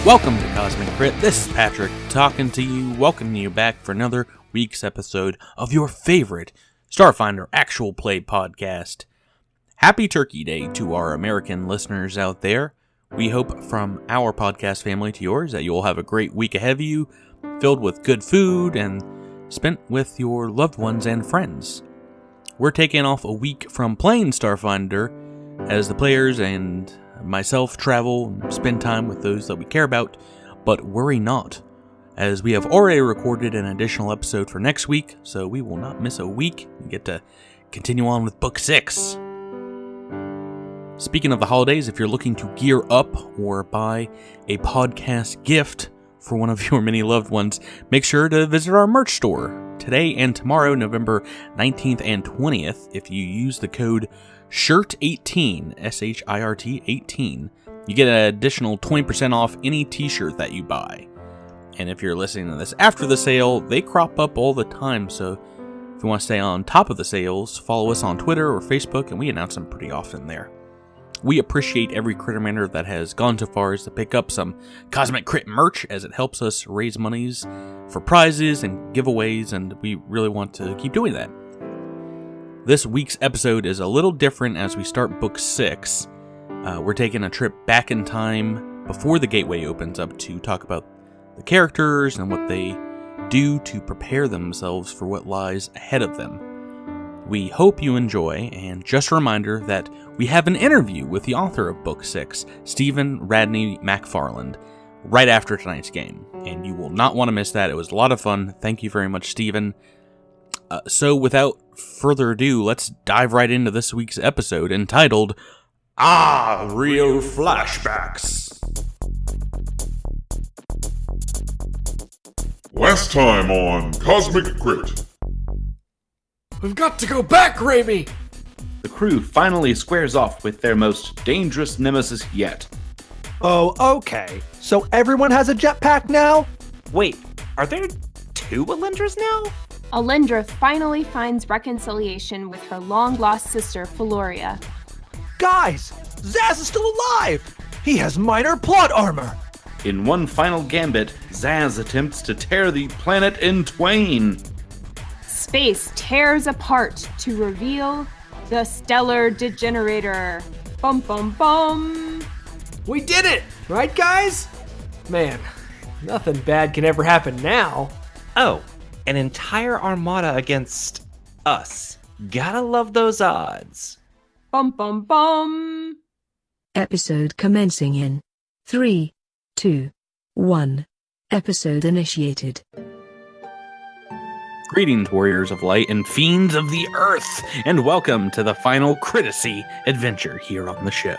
Welcome to Cosmic Crit. This is Patrick talking to you, welcoming you back for another week's episode of your favorite Starfinder actual play podcast. Happy Turkey Day to our American listeners out there. We hope from our podcast family to yours that you'll have a great week ahead of you, filled with good food and spent with your loved ones and friends. We're taking off a week from playing Starfinder as the players and myself travel and spend time with those that we care about, but worry not, as we have already recorded an additional episode for next week, so we will not miss a week and get to continue on with Book 6. Speaking of the holidays, if you're looking to gear up or buy a podcast gift for one of your many loved ones, make sure to visit our merch store today and tomorrow, November 19th and 20th. If you use the code SHIRT18, SHIRT 18, you get an additional 20% off any t-shirt that you buy. And if you're listening to this after the sale, they crop up all the time, so if you want to stay on top of the sales, follow us on Twitter or Facebook, and we announce them pretty often there. We appreciate every Crittermander that has gone so far as to pick up some Cosmic Crit merch, as it helps us raise monies for prizes and giveaways, and we really want to keep doing that. This week's episode is a little different as we start Book 6. We're taking a trip back in time before the gateway opens up to talk about the characters and what they do to prepare themselves for what lies ahead of them. We hope you enjoy, and just a reminder that we have an interview with the author of Book 6, Stephen Radney McFarland, right after tonight's game, and you will not want to miss that. It was a lot of fun. Thank you very much, Stephen. So without further ado, let's dive right into this week's episode entitled, Real Flashbacks. Last time on Cosmic Crit. We've got to go back, Raimi! The crew finally squares off with their most dangerous nemesis yet. Oh, okay. So everyone has a jetpack now? Wait, are there two Alindras now? Alindra finally finds reconciliation with her long-lost sister, Feloria. Guys, Zaz is still alive! He has minor plot armor! In one final gambit, Zaz attempts to tear the planet in twain. Space tears apart to reveal the Stellar Degenerator. Bum bum bum! We did it! Right, guys? Man, nothing bad can ever happen now. Oh, an entire armada against us. Gotta love those odds. Bum bum bum! Episode commencing in 3, 2, 1. Episode initiated. Greetings, warriors of light and fiends of the earth, and welcome to the final Criticy adventure here on the show.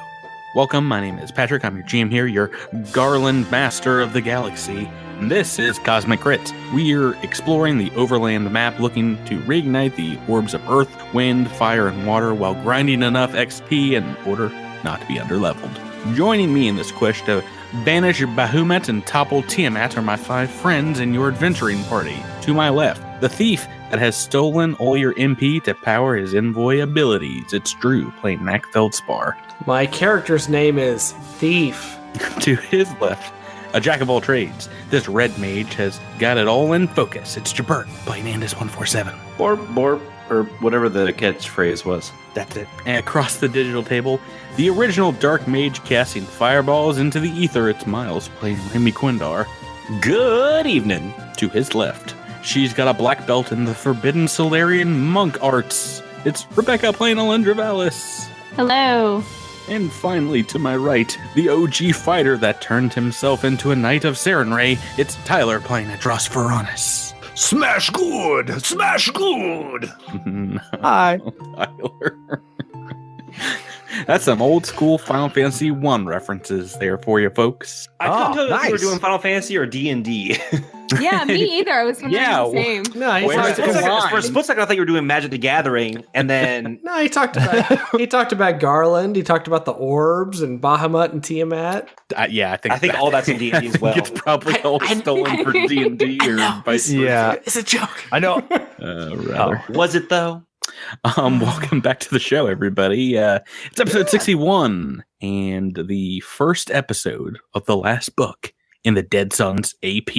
Welcome, my name is Patrick, I'm your GM here, your Garland Master of the Galaxy. And this is Cosmic Crit. We're exploring the overland map, looking to reignite the orbs of earth, wind, fire, and water while grinding enough XP in order not to be underleveled. Joining me in this quest to banish Bahamut and topple Tiamat are my 5 friends in your adventuring party. To my left, the thief that has stolen all your MP to power his envoy abilities. It's Drew, playing Mac Feldspar. My character's name is Thief. To his left, a jack of all trades. This red mage has got it all in focus. It's Jabert, playing Andis147. Borp, or whatever the catchphrase was. That's it. And across the digital table, the original dark mage casting fireballs into the ether. It's Miles, playing Remy Quindar. Good evening. To his left, she's got a black belt in the forbidden Solarian monk arts. It's Rebecca, playing Alindra Valis. Hello. And finally, to my right, the OG fighter that turned himself into a knight of Sarenrae. It's Tyler, playing Adros Varonis. Smash good! Smash good! Hi. Tyler. That's some old school Final Fantasy 1 references there for you folks. I couldn't tell if nice. you were doing Final Fantasy or D&D. Yeah, me either. I was wondering the same. No, he For a talked split second, I thought you were doing Magic the Gathering, and then... No, he talked about Garland. He talked about the orbs and Bahamut and Tiamat. Yeah, I think all that's in D&D as well. It's probably all stolen for D&D or vice versa. Yeah. It's a joke. I know. Rather. Was it, though? Welcome back to the show, everybody. It's episode 61, and the first episode of the last book in the Dead Sons AP.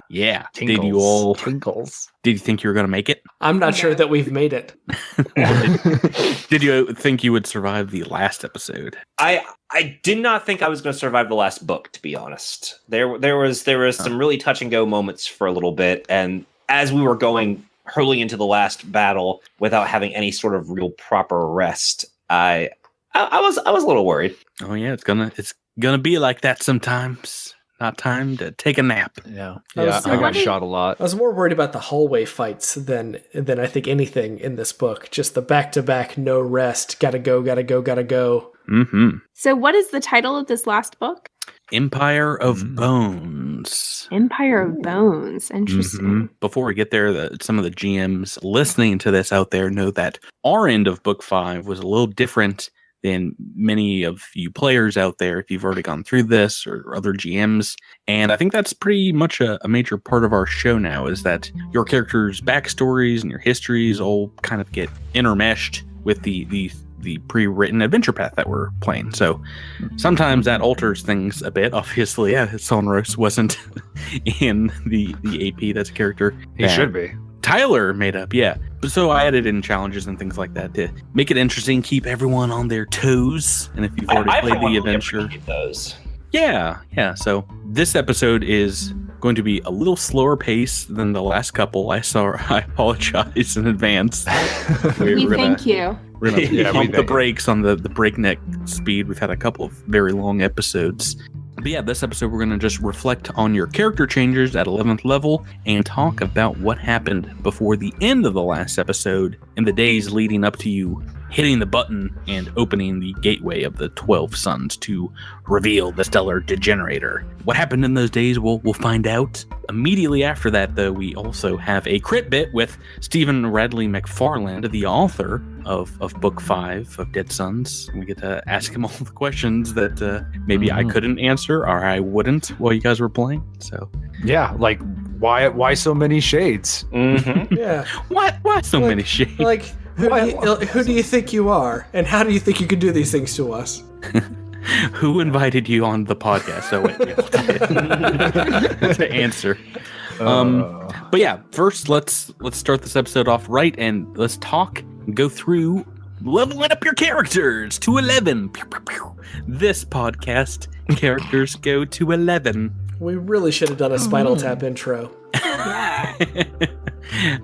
Yeah. Did you think you were going to make it? I'm not sure that we've made it. Did you think you would survive the last episode? I did not think I was going to survive the last book, to be honest. There was some really touch and go moments for a little bit, and as we were hurling into the last battle without having any sort of real proper rest, I was a little worried. Oh yeah, it's gonna be like that sometimes. Not time to take a nap. Yeah, I got shot a lot. I was more worried about the hallway fights than I think anything in this book. Just the back-to-back, no rest, gotta go. Mm-hmm. So what is the title of this last book? Empire of Bones. Empire of Bones. Interesting. Mm-hmm. Before we get there, some of the GMs listening to this out there know that our end of book 5 was a little different than many of you players out there if you've already gone through this, or other GMs. And I think that's pretty much a major part of our show now, is that your characters' backstories and your histories all kind of get intermeshed with the pre-written adventure path that we're playing. So sometimes that alters things a bit. Obviously, Sonros wasn't in the AP. That's a character He should be. Tyler made up, yeah. So I added in challenges and things like that to make it interesting, keep everyone on their toes. And if you've already played the adventure, those. Yeah. So this episode is going to be a little slower pace than the last couple. I apologize in advance. We thank you. We're going to pump the brakes on the breakneck speed. We've had a couple of very long episodes. But yeah, this episode we're going to just reflect on your character changes at 11th level and talk about what happened before the end of the last episode and the days leading up to you hitting the button and opening the gateway of the 12 suns to reveal the stellar degenerator. What happened in those days, we'll find out. Immediately after that, though, we also have a crit bit with Stephen Radley McFarland, the author of Book 5 of Dead Sons. We get to ask him all the questions that maybe I couldn't answer or I wouldn't while you guys were playing. So yeah, like why so many shades? Mm-hmm. Yeah. Why so many shades? Like, who do you think you are? And how do you think you can do these things to us? Who invited you on the podcast? So wait, to answer. But yeah, first let's start this episode off right, and let's go through leveling up your characters to 11. Pew, pew, pew. This podcast, characters go to 11. We really should have done a Spinal Tap intro.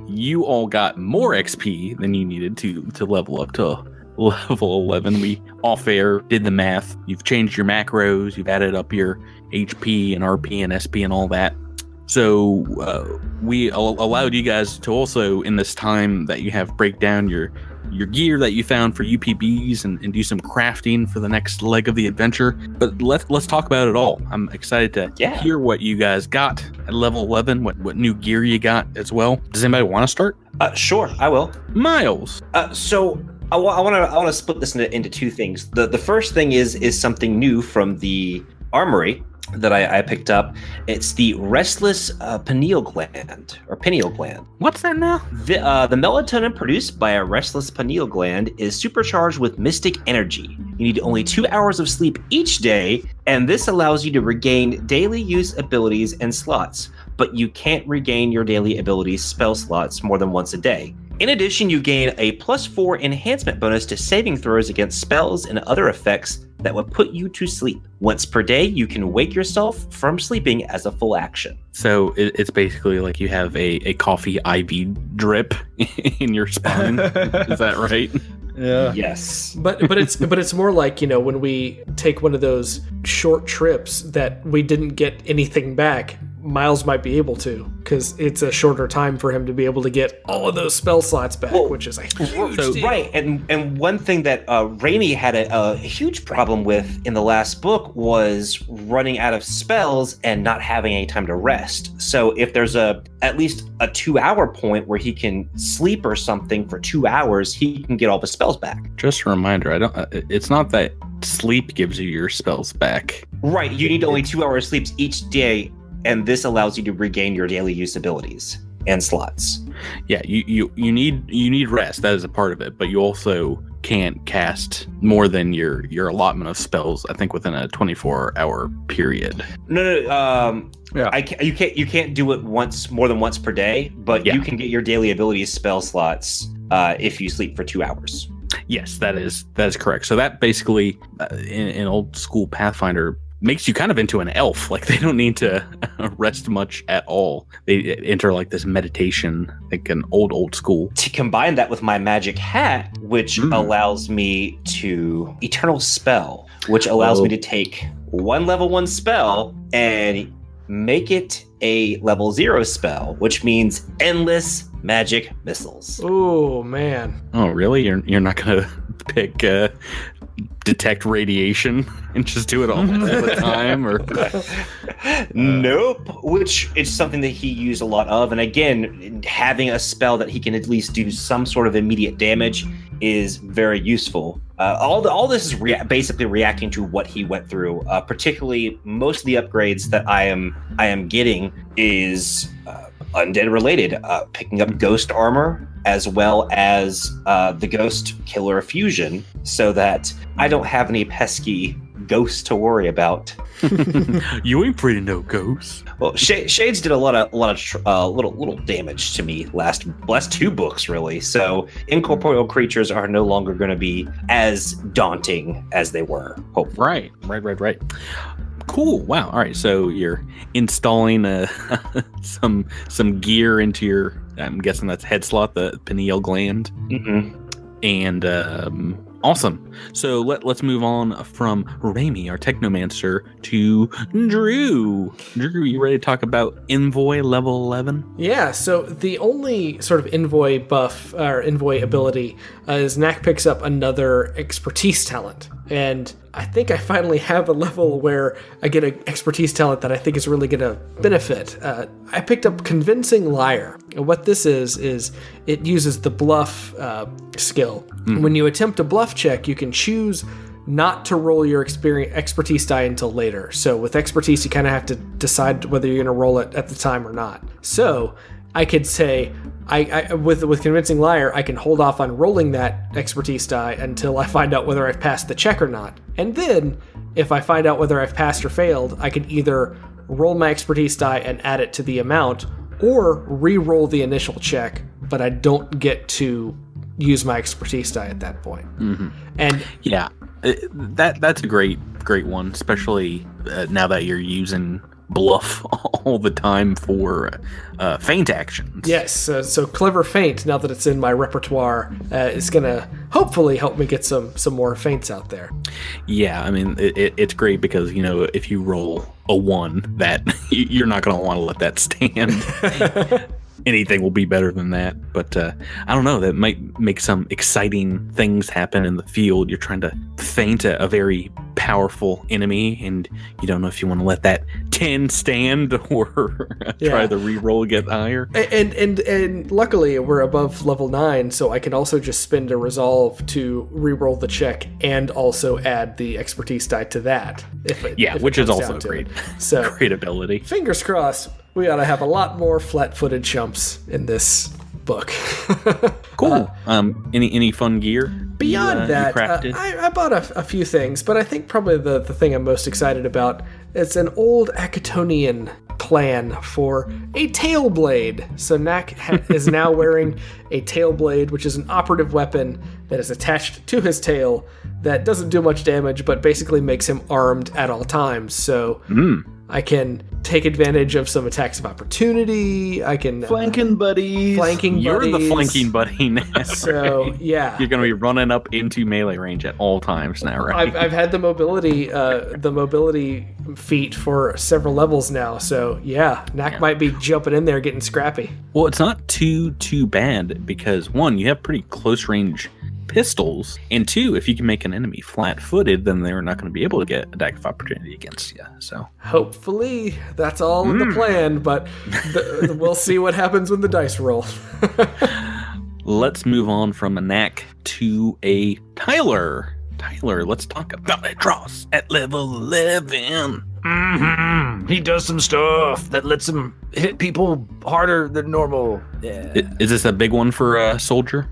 You all got more XP than you needed to level up to level 11. We off air did the math. You've changed your macros. You've added up your HP and RP and SP and all that. So we allowed you guys to also, in this time that you have, break down your gear that you found for UPBs and do some crafting for the next leg of the adventure. But let's talk about it all. I'm excited to hear what you guys got at level 11, what new gear you got as well. Does anybody want to start? Sure, I will. Miles. So I want to split this into two things. The first thing is something new from the armory that I picked up. It's the restless pineal gland. What's that now? The melatonin produced by a restless pineal gland is supercharged with mystic energy. You need only 2 hours of sleep each day, and this allows you to regain daily use abilities and slots, but you can't regain your daily abilities spell slots more than once a day. In addition, you gain a +4 enhancement bonus to saving throws against spells and other effects that would put you to sleep. Once per day, you can wake yourself from sleeping as a full action. So it's basically like you have a coffee IV drip in your spine. Is that right? Yeah. Yes. But it's more like, when we take one of those short trips that we didn't get anything back, Miles might be able to, because it's a shorter time for him to be able to get all of those spell slots back, which is a huge deal. Right, and one thing that Raimi had a huge problem with in the last book was running out of spells and not having any time to rest. So if there's at least a 2 hour point where he can sleep or something for 2 hours, he can get all the spells back. Just a reminder, it's not that sleep gives you your spells back. Right, you need only 2 hours sleeps each day, and this allows you to regain your daily use abilities and slots. Yeah, you need rest. That is a part of it, but you also can't cast more than your allotment of spells, I think, within a 24-hour period. No. Yeah. You can't do it more than once per day, but you can get your daily abilities spell slots if you sleep for 2 hours. Yes, that is correct. So that basically, in old school Pathfinder, makes you kind of into an elf. Like, they don't need to rest much at all. They enter like this meditation, like an old school. To combine that with my magic hat, which allows me to Eternal Spell, which allows me to take one level 1 spell and make it a level 0 spell, which means endless magic missiles. Oh man. Oh, really? You're not gonna pick detect radiation and just do it all the time, or nope, which is something that he used a lot of. And again, having a spell that he can at least do some sort of immediate damage is very useful. All this is basically reacting to what he went through. Particularly, most of the upgrades that I am getting is undead related. Picking up ghost armor as well as the ghost killer fusion, so that I don't have any pesky ghosts to worry about. You ain't free to know ghosts. Well, Shades did a lot of little damage to me last 2 books, really. So incorporeal creatures are no longer going to be as daunting as they were. Hopefully. Right. Cool. Wow. All right. So you're installing some gear into your, I'm guessing that's head slot, the pineal gland. Mm-hmm. And awesome. So let's move on from Raimi, our technomancer, to Drew. Drew, you ready to talk about Envoy level 11? Yeah, so the only sort of Envoy buff or Envoy ability is Knack picks up another expertise talent. And I think I finally have a level where I get an expertise talent that I think is really going to benefit. I picked up Convincing Liar. And what this is it uses the bluff skill. When you attempt a bluff check, you can choose not to roll your expertise die until later. So with expertise, you kind of have to decide whether you're going to roll it at the time or not. So I could say, with Convincing Liar, I can hold off on rolling that expertise die until I find out whether I've passed the check or not. And then, if I find out whether I've passed or failed, I can either roll my expertise die and add it to the amount, or re-roll the initial check, but I don't get to use my expertise die at that point. And yeah, that's a great one, especially now that you're using bluff all the time for feint actions. Yes, so Clever Feint, now that it's in my repertoire, is going to hopefully help me get some more feints out there. Yeah, I mean, it's great because, if you roll a 1, that you're not going to want to let that stand. Anything will be better than that. But I don't know, that might make some exciting things happen in the field. You're trying to feint a very powerful enemy, and you don't know if you want to let that 10 stand or try the reroll get higher. And luckily we're above level 9, so I can also just spend a resolve to reroll the check and also add the expertise die to that. Which is also great. So great ability. Fingers crossed, we ought to have a lot more flat-footed chumps in this book. Cool. Any fun gear? Beyond that, I bought a few things, but I think probably the thing I'm most excited about is an old Akatonian plan for a tail blade. So Knack is now wearing a tail blade, which is an operative weapon that is attached to his tail that doesn't do much damage, but basically makes him armed at all times. So I can take advantage of some attacks of opportunity. I can flanking buddies. You're the flanking buddy now. So yeah, you're going to be running up into melee range at all times now, right? I've had the mobility feat for several levels now. So yeah, Knack might be jumping in there getting scrappy. Well, it's not too bad because 1, you have pretty close range pistols, and 2, if you can make an enemy flat-footed, then they're not going to be able to get attack of opportunity against you. So hopefully that's all in the plan, but we'll see what happens when the dice roll. Let's move on from a Knack to a Tyler. Tyler, let's talk about Dross at level 11. He does some stuff that lets him hit people harder than normal. Yeah. Is this a big one for a soldier?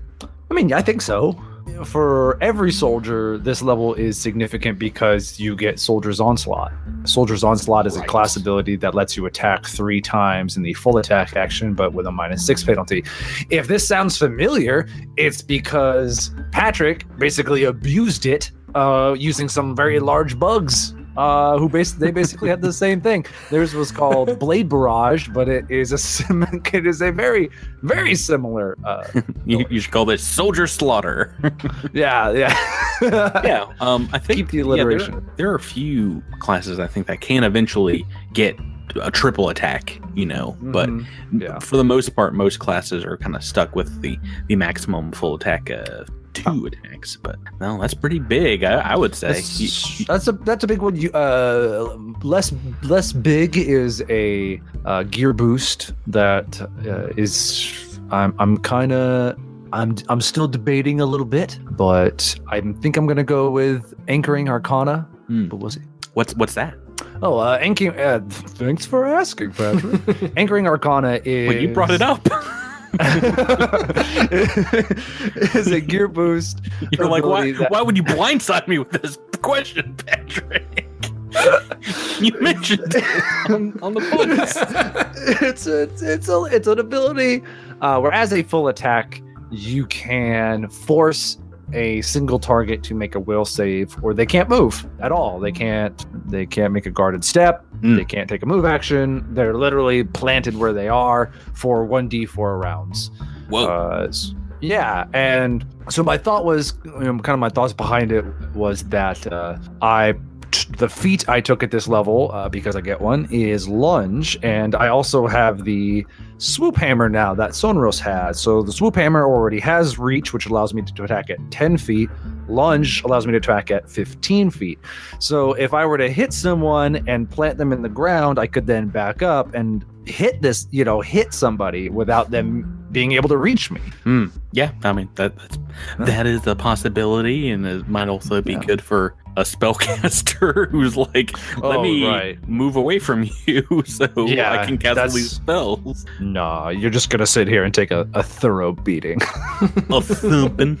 I mean, I think so. for every soldier, this level is significant because you get Soldier's Onslaught. Soldier's Onslaught is a class ability that lets you attack 3 times in the full attack action, but with a -6 penalty. If this sounds familiar, it's because Patrick basically abused it using some very large bugs. They basically had the same thing. Theirs was called Blade Barrage, but it is a very, very similar. You should call this Soldier Slaughter. Yeah. Yeah. I think Keep the alliteration. there are a few classes I think that can eventually get a triple attack, but Yeah. for the most part, most classes are kind of stuck with the maximum full attack 2 attacks. But no, that's pretty big. I would say That's a big one. Less big is a gear boost that is. I'm still debating a little bit, but I think I'm gonna go with Anchoring Arcana. But we'll see. What's that? Oh, anchoring. Thanks for asking, Patrick. Anchoring Arcana is. Well, you brought it up. Is a gear boost. You're like, why would you blindside me with this question, Patrick? You mentioned it on the podcast. It's an ability where, as a full attack, you can force a single target to make a will save, or they can't move at all. They can't make a guarded step. They can't take a move action. They're literally planted where they are for 1d4 rounds. Whoa. Yeah, and so my thought was, my thoughts behind it was that the feat I took at this level, because I get one, is Lunge, and I also have the Swoop Hammer now that Sonros has. So the Swoop Hammer already has Reach, which allows me to attack at 10 feet. Lunge allows me to attack at 15 feet. So if I were to hit someone and plant them in the ground, I could then back up and hit somebody without them being able to reach me. Yeah, I mean that is a possibility, and it might also be good for a spellcaster who's like, let me move away from you so I can cast these spells. No, you're just gonna sit here and take a thorough beating. A thumping.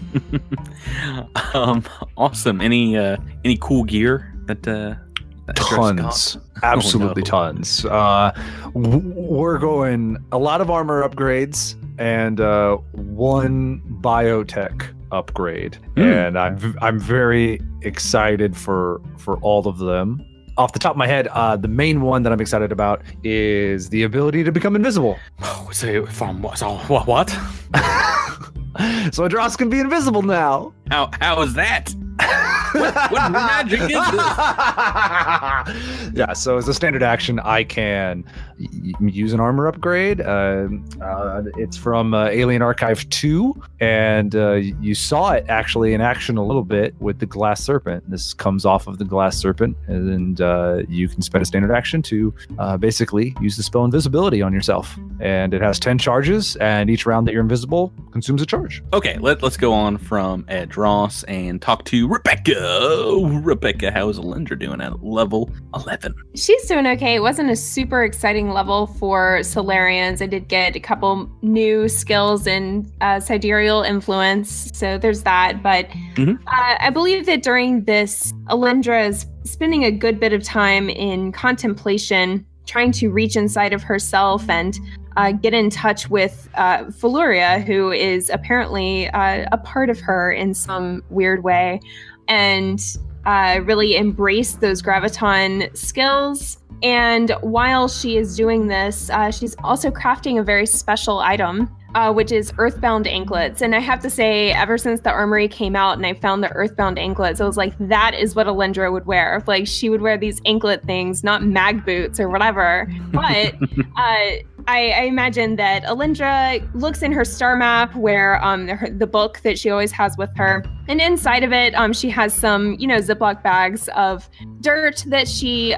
Awesome. Any cool gear that tons, absolutely tons. We're going a lot of armor upgrades and one biotech upgrade, and I'm very excited for all of them. Off the top of my head, the main one that I'm excited about is the ability to become invisible. What? So Dross can be invisible now. How is that? What magic is this? Yeah, so as a standard action, I can use an armor upgrade. It's from Alien Archive 2, and you saw it actually in action a little bit with the Glass Serpent. This comes off of the Glass Serpent, and you can spend a standard action to basically use the spell Invisibility on yourself. And it has 10 charges, and each round that you're invisible consumes a charge. Okay, let's go on from Ed Ross and talk to Rebecca. Rebecca, how's Alindra doing at level 11? She's doing okay. It wasn't a super exciting level for Solarians. I did get a couple new skills in Sidereal Influence, so there's that. But I believe that during this, Alindra is spending a good bit of time in contemplation, trying to reach inside of herself and get in touch with Feluria, who is apparently a part of her in some weird way, and really embrace those graviton skills. And while she is doing this, she's also crafting a very special item, which is Earthbound Anklets. And I have to say, ever since the armory came out and I found the Earthbound Anklets, I was like, that is what Alindra would wear. Like, she would wear these anklet things, not mag boots or whatever. But I imagine that Alindra looks in her star map where the book that she always has with her. And inside of it, she has some, Ziploc bags of dirt that she,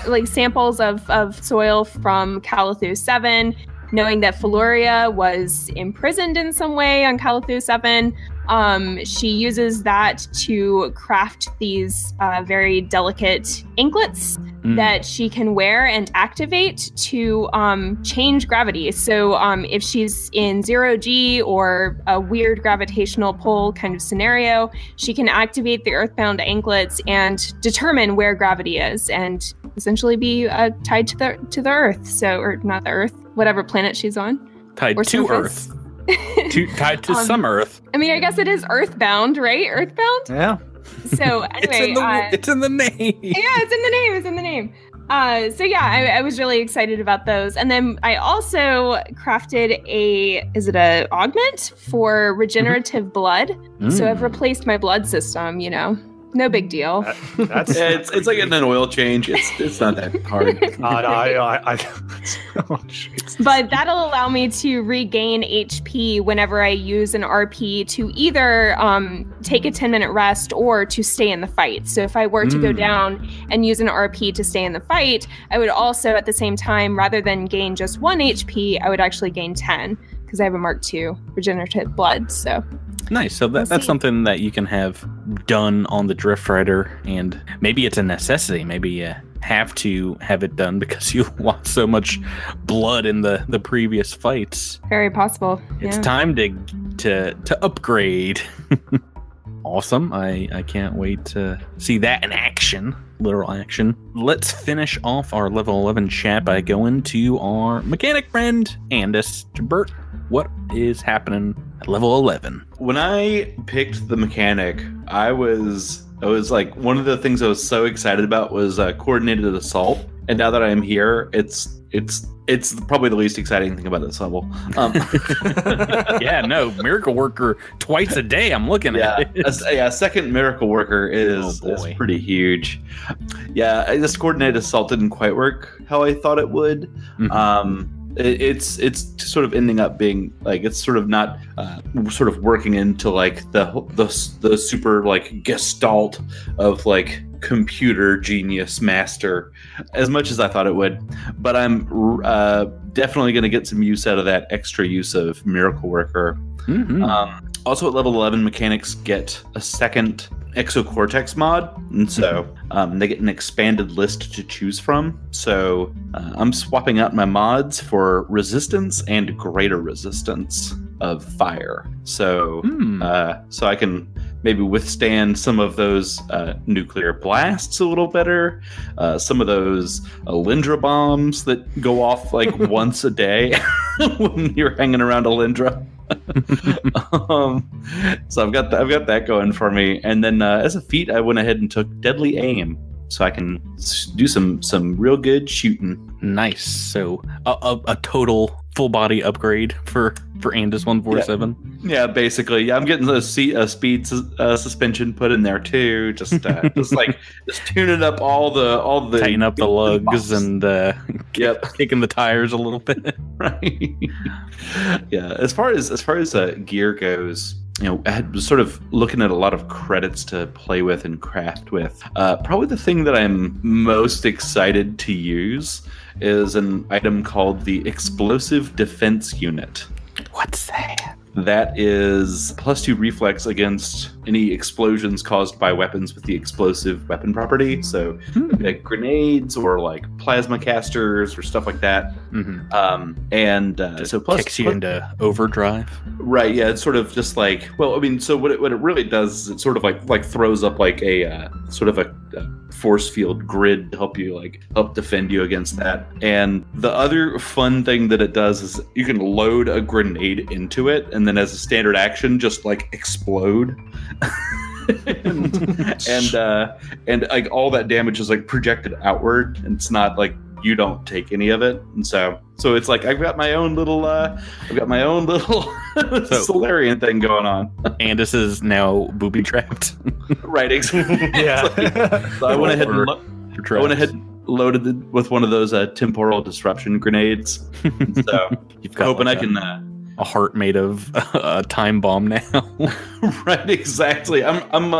like samples of soil from Calathus 7, knowing that Feluria was imprisoned in some way on Calathus 7. She uses that to craft these very delicate anklets that she can wear and activate to change gravity. So if she's in 0G or a weird gravitational pull kind of scenario, she can activate the earthbound anklets and determine where gravity is and essentially be tied to the Earth. So, or not the Earth, whatever planet she's on. Tied or to surface. Earth. Tied to some Earth. I mean, I guess it is earthbound, right? Earthbound? Yeah. So anyway, it's in the name. Yeah, it's in the name. So yeah, I was really excited about those. And then I also crafted is it a augment for regenerative blood? So I've replaced my blood system, no big deal. It's like getting an oil change. It's not that hard. But that'll allow me to regain HP whenever I use an RP to either take a 10-minute rest or to stay in the fight. So if I were to go down and use an RP to stay in the fight, I would also at the same time, rather than gain just 1 HP, I would actually gain 10 because I have a Mark II regenerative blood. So nice. So that's something that you can have done on the Drift Rider, and maybe it's a necessity. Maybe you have to have it done because you lost so much blood in the previous fights. Very possible. It's time to upgrade. Awesome. I can't wait to see that in action. Literal action. Let's finish off our level 11 chat by going to our mechanic friend, Andis. Bert, what is happening at level 11? When I picked the mechanic, I was like, one of the things I was so excited about was coordinated assault. And now that I'm here, it's probably the least exciting thing about this level. Yeah, no, Miracle Worker twice a day. I'm looking at it. A second Miracle Worker is pretty huge. Yeah, this coordinated assault didn't quite work how I thought it would. It's sort of ending up being like, it's sort of not sort of working into like the super like gestalt of like computer genius master as much as I thought it would. But I'm definitely going to get some use out of that extra use of Miracle Worker. Also at level 11, mechanics get a second Exocortex mod, and so they get an expanded list to choose from. So I'm swapping out my mods for resistance and greater resistance of fire. So so I can maybe withstand some of those nuclear blasts a little better. Some of those Alindra bombs that go off like once a day when you're hanging around Alindra. So I've got that going for me, and then as a feat, I went ahead and took Deadly Aim, so I can do some real good shooting. Nice. So a total full body upgrade for Andis 147. Yeah, basically. Yeah, I'm getting a speed suspension put in there too. Just tuning up all the tighten up the lugs and kicking the tires a little bit. Right. Yeah. As far as gear goes, I was sort of looking at a lot of credits to play with and craft with. Probably the thing that I'm most excited to use is an item called the Explosive Defense Unit. What's that? That is +2 reflex against any explosions caused by weapons with the explosive weapon property. So like grenades or like plasma casters or stuff like that. So plus kicks you into overdrive. Right. Yeah. It's sort of just like, well, I mean, so what it really does is it sort of like throws up like a sort of a force field grid to help defend you against that. And the other fun thing that it does is you can load a grenade into it, and then as a standard action, just like explode. and like all that damage is like projected outward, and it's not like you don't take any of it. And so it's like I've got my own little Solarian thing going on. Andis is now booby trapped. Right, exactly. Yeah. So I went ahead and loaded it with one of those temporal disruption grenades. So you've got hoping like I can a heart made of a time bomb now. Right, exactly. I'm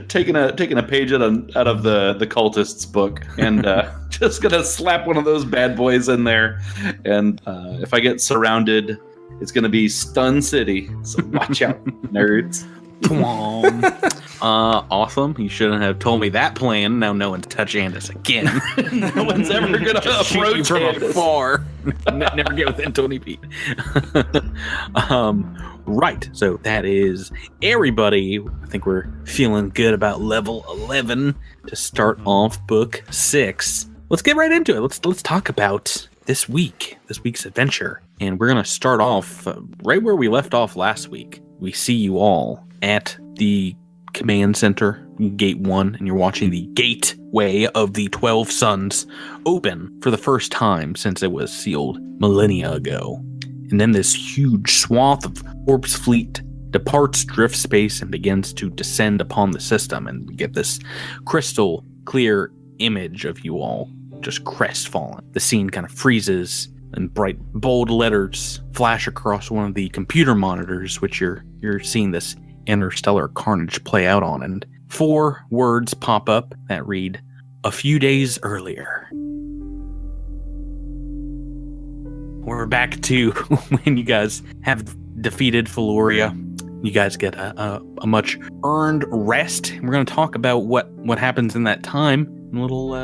taking a page out of the cultist's book and just gonna slap one of those bad boys in there. And if I get surrounded, it's gonna be Stun City. So watch out, nerds. Awesome. You shouldn't have told me that plan. Now no one's touch Andis again. No one's ever going to Shoot you approach from Andis. afar. Never get within 20 feet. Right. So that is everybody. I think we're feeling good about level 11 to start off book 6. Let's get right into it. Let's talk about this week's adventure. And we're going to start off right where we left off last week. We see you all at the command center, gate 1, and you're watching the gateway of the 12 Suns open for the first time since it was sealed millennia ago. And then this huge swath of Orbs fleet departs drift space and begins to descend upon the system, and we get this crystal clear image of you all just crestfallen. The scene kind of freezes, and bright, bold letters flash across one of the computer monitors, which you're seeing this interstellar carnage play out on, and 4 words pop up that read, "A few days earlier." We're back to when you guys have defeated Feloria. You guys get a much earned rest. We're going to talk about what happens in that time. A little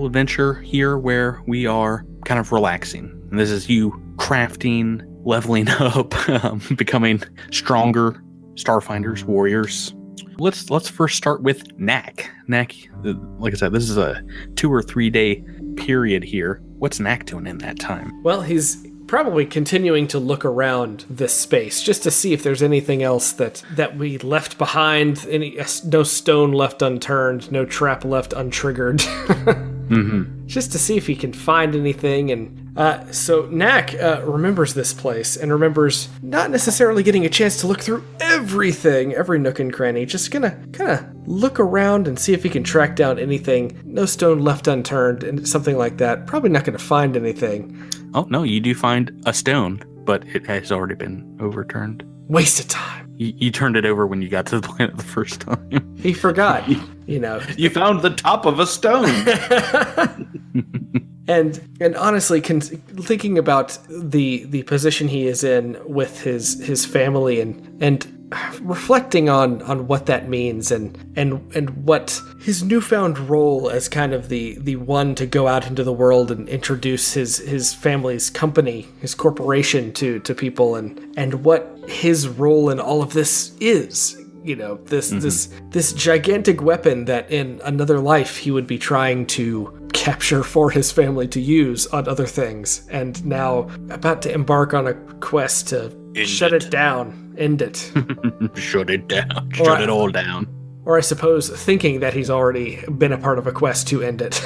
adventure here where we are kind of relaxing. And this is you crafting, leveling up, becoming stronger Starfinders, warriors. Let's first start with Knack. Knack, like I said, this is a 2 or 3 day period here. What's Knack doing in that time? Well, he's probably continuing to look around this space just to see if there's anything else that we left behind. No stone left unturned, no trap left untriggered. Just to see if he can find anything. And so Knack remembers this place and remembers not necessarily getting a chance to look through everything, every nook and cranny. Just gonna kind of look around and see if he can track down anything. No stone left unturned and something like that. Probably not gonna find anything. Oh, no, you do find a stone, but it has already been overturned. Waste of time. You turned it over when you got to the planet the first time. He forgot, you know. You found the top of a stone. And honestly, thinking about the position he is in with his family and reflecting on what that means and what his newfound role as kind of the one to go out into the world and introduce his family's company, his corporation to people, and what his role in all of this is. You know, this gigantic weapon that in another life he would be trying to capture for his family to use on other things, and now about to embark on a quest to shut it down, end it. Shut it down. Shut it all down. Or I suppose thinking that he's already been a part of a quest to end it.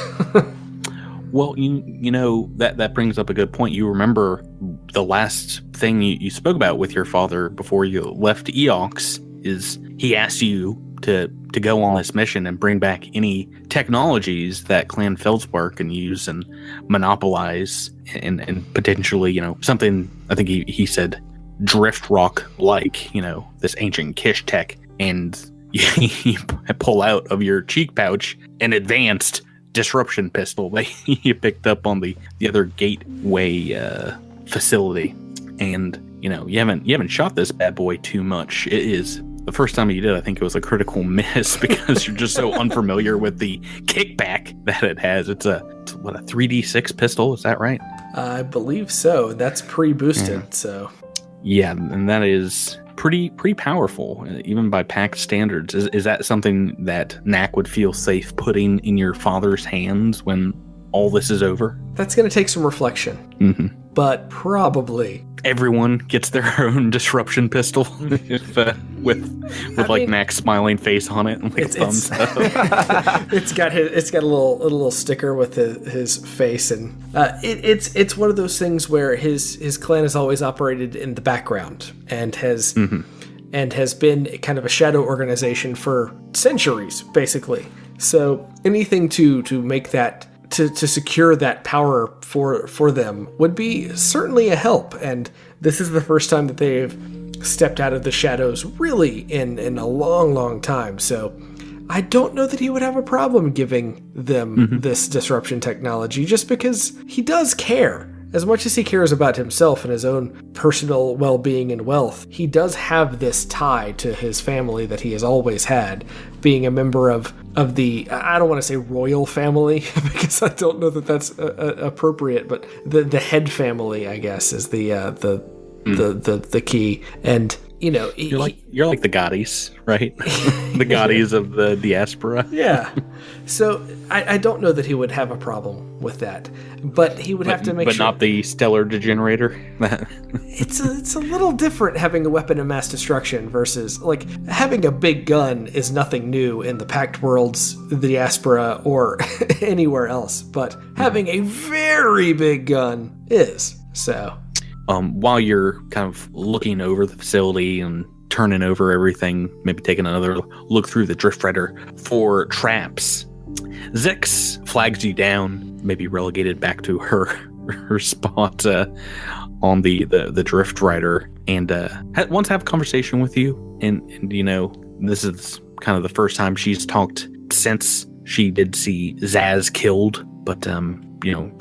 Well, you know, that brings up a good point. You remember the last thing you spoke about with your father before you left Eox is he asked you to go on this mission and bring back any technologies that Clan Feldspark can use and monopolize and potentially, you know, something, I think he said drift rock like, you know, this ancient Kish tech, and you pull out of your cheek pouch an advanced disruption pistol that you picked up on the other gateway facility. And, you know, you haven't shot this bad boy too much. It is the first time you did, I think it was a critical miss because you're just so unfamiliar with the kickback that it has. It's a 3D6 pistol, is that right? I believe so. That's pre-boosted, yeah. So. Yeah, and that is pretty powerful, even by pack standards. Is that something that Knack would feel safe putting in your father's hands when all this is over? That's going to take some reflection. But probably. Everyone gets their own disruption pistol with like Knack's smiling face on it and like thumbs up. It's got a little sticker with his face, and it's one of those things where his clan has always operated in the background and has been kind of a shadow organization for centuries, basically. So anything to make that to secure that power for them would be certainly a help. And this is the first time that they've stepped out of the shadows really in a long time. So I don't know that he would have a problem giving them this disruption technology, just because he does care. as much as he cares about himself and his own personal well-being and wealth, he does have this tie to his family that he has always had, being a member of the, I don't want to say royal family, because I don't know that that's appropriate, but the head family, I guess, is the key. And you're like the Gaudis, right? The Gaudis of the diaspora. Yeah. So I don't know that he would have a problem with that, but he would have to make sure. But not the stellar degenerator. It's a little different having a weapon of mass destruction versus like having a big gun is nothing new in the Pact Worlds, the diaspora, or anywhere else. But having a very big gun is so. While you're kind of looking over the facility and turning over everything, maybe taking another look through the Drift Rider for traps, Zix flags you down, maybe relegated back to her spot on the Drift Rider, and wants to have a conversation with you. And this is kind of the first time she's talked since she did see Zaz killed. But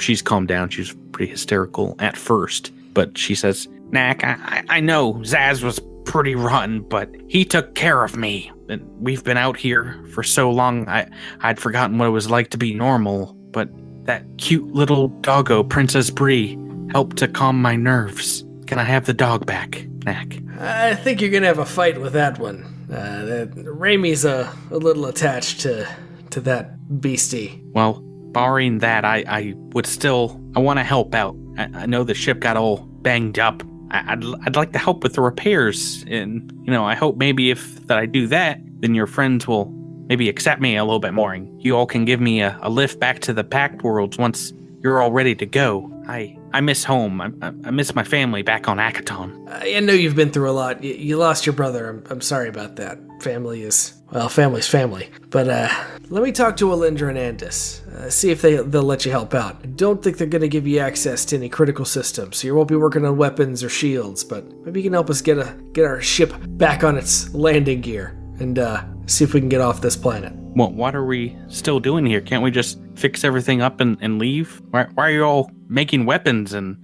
she's calmed down. She's pretty hysterical at first. But she says, Knack, I know Zaz was pretty rotten, but he took care of me. And we've been out here for so long, I'd forgotten what it was like to be normal. But that cute little doggo, Princess Bree, helped to calm my nerves. Can I have the dog back, Knack? I think you're going to have a fight with that one. Raimi's a little attached to that beastie. Well, barring that, I would still, I want to help out. I know the ship got all banged up. I'd like to help with the repairs, and I hope maybe if I do that, then your friends will maybe accept me a little bit more, and you all can give me a lift back to the Pact Worlds once you're all ready to go. I miss home. I miss my family back on Akaton. I know you've been through a lot. You lost your brother. I'm sorry about that. Family's family. But let me talk to Alindra and Andis. See if they'll let you help out. I don't think they're going to give you access to any critical systems, so you won't be working on weapons or shields, but maybe you can help us get our ship back on its landing gear and see if we can get off this planet. Well, what are we still doing here? Can't we just fix everything up and leave? Why are you all making weapons and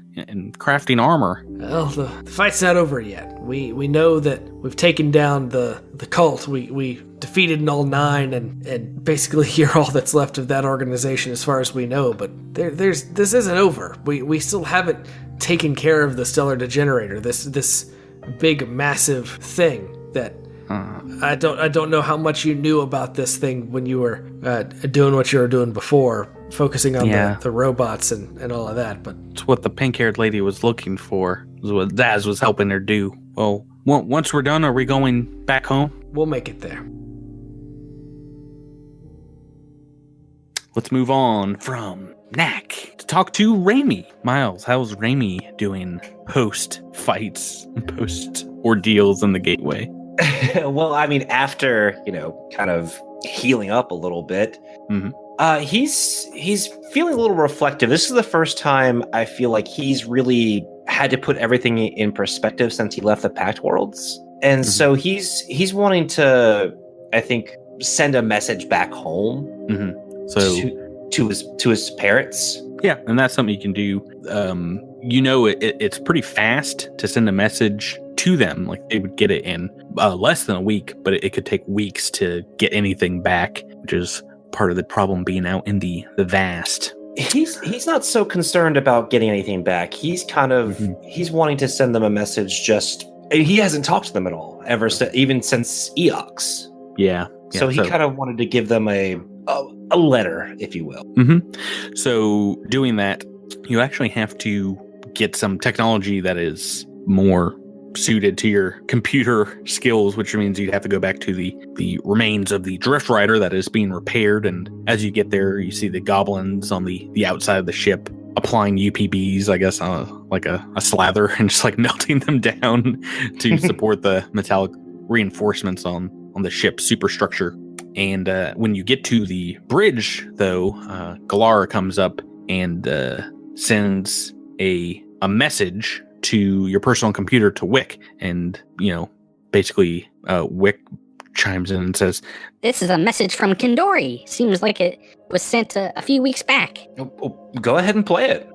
crafting armor? Well, the fight's not over yet. We know that we've taken down the cult. We defeated Null 9 and basically you're all that's left of that organization as far as we know. But this isn't over. We still haven't taken care of the Stellar Degenerator. This big massive thing that. I don't know how much you knew about this thing when you were doing what you were doing before, focusing on the robots and all of that. But it's what the pink-haired lady was looking for. It was what Zaz was helping her do. Well, once we're done, are we going back home? We'll make it there. Let's move on from Knack to talk to Raimi. Miles, how's Raimi doing post-fights, post-ordeals in the Gateway? Well, I mean, after, kind of healing up a little bit, he's feeling a little reflective. This is the first time I feel like he's really had to put everything in perspective since he left the Pact Worlds. And so he's wanting to, I think, send a message back home to his parents. Yeah, and that's something you can do. It's pretty fast to send a message to them. Like they would get it in less than a week, but it could take weeks to get anything back, which is part of the problem being out in the vast. He's not so concerned about getting anything back. He's kind of he's wanting to send them a message. He hasn't talked to them at all even since Eox. Yeah. So he kind of wanted to give them a letter, if you will. So doing that, you actually have to get some technology that is more suited to your computer skills, which means you'd have to go back to the remains of the Drift Rider that is being repaired. And as you get there, you see the goblins on the outside of the ship applying UPBs, I guess, like a slather, and just like melting them down to support the metallic reinforcements on the ship's superstructure. And when you get to the bridge, though, Galara comes up and sends a message to your personal computer to Wick, and basically Wick chimes in and says, "This is a message from Kindori. Seems like it was sent a few weeks back." Go ahead and play it.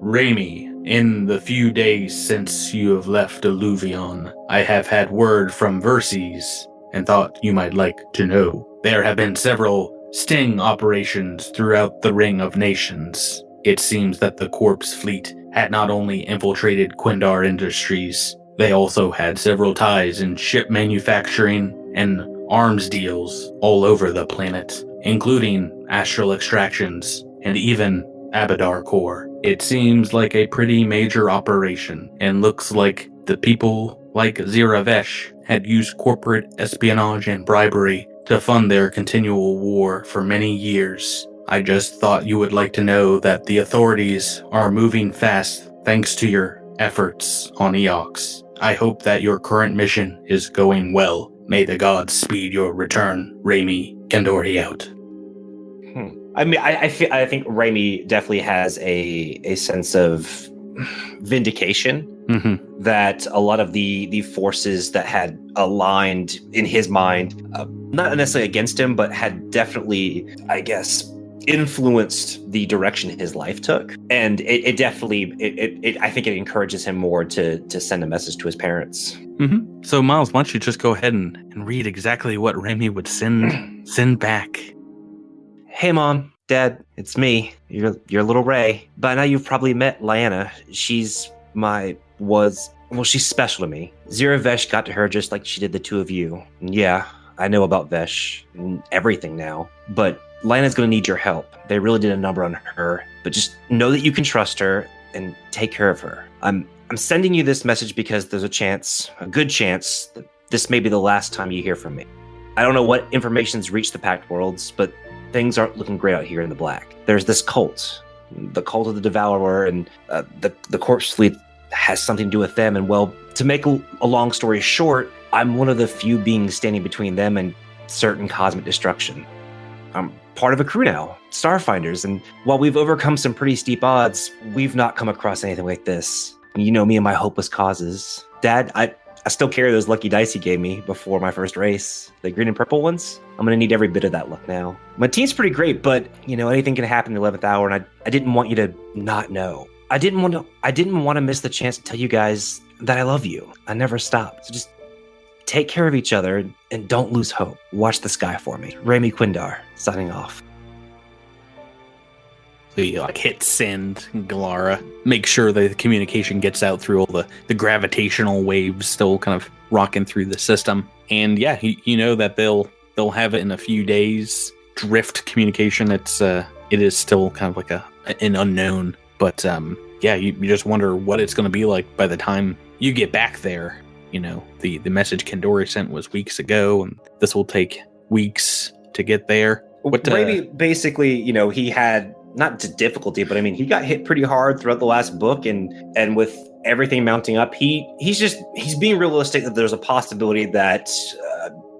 Raimi, in the few days since you have left Illuvion, I have had word from Verces, and thought you might like to know. There have been several sting operations throughout the Ring of Nations. It seems that the Corpse Fleet had not only infiltrated Quindar Industries, they also had several ties in ship manufacturing and arms deals all over the planet, including astral extractions and even Abadar Core. It seems like a pretty major operation, and looks like the people like Ziravesh had used corporate espionage and bribery to fund their continual war for many years. I just thought you would like to know that the authorities are moving fast thanks to your efforts on Eox. I hope that your current mission is going well. May the gods speed your return. Raimi Kendori out. I mean, I think Raimi definitely has a sense of vindication that a lot of the forces that had aligned in his mind, not necessarily against him, but had definitely, I guess, influenced the direction his life took. And it definitely, I think it encourages him more to send a message to his parents. So Miles, why don't you just go ahead and read exactly what Raimi would send back. Hey, Mom, Dad, it's me, your little Ray. By now you've probably met Lyanna. She's special to me. Zira Vesh got to her just like she did the two of you. And yeah, I know about Vesh and everything now, but Lyanna's gonna need your help. They really did a number on her, but just know that you can trust her and take care of her. I'm sending you this message because there's a good chance, that this may be the last time you hear from me. I don't know what information's reached the Pact Worlds, but things aren't looking great out here in the Black. There's this cult, the cult of the Devourer, and the Corpse Fleet has something to do with them. And well, to make a long story short, I'm one of the few beings standing between them and certain cosmic destruction. I'm part of a crew now, Starfinders, and while we've overcome some pretty steep odds, we've not come across anything like this. You know me and my hopeless causes. Dad, I still carry those lucky dice you gave me before my first race. The green and purple ones. I'm going to need every bit of that luck now. My team's pretty great, but, anything can happen in the 11th hour, and I didn't want you to not know. I didn't want to miss the chance to tell you guys that I love you. I never stopped. So just take care of each other and don't lose hope. Watch the sky for me. Raimi Quindar, signing off. So you hit send, Galara. Make sure the communication gets out through all the gravitational waves still kind of rocking through the system. And yeah, you know that they'll have it in a few days. Drift communication, it is still kind of like an unknown. But yeah, you just wonder what it's going to be like by the time you get back there. The message Kendori sent was weeks ago, and this will take weeks to get there. Raimi basically, he had not difficulty, but I mean, he got hit pretty hard throughout the last book, and with everything mounting up, he's being realistic that there's a possibility that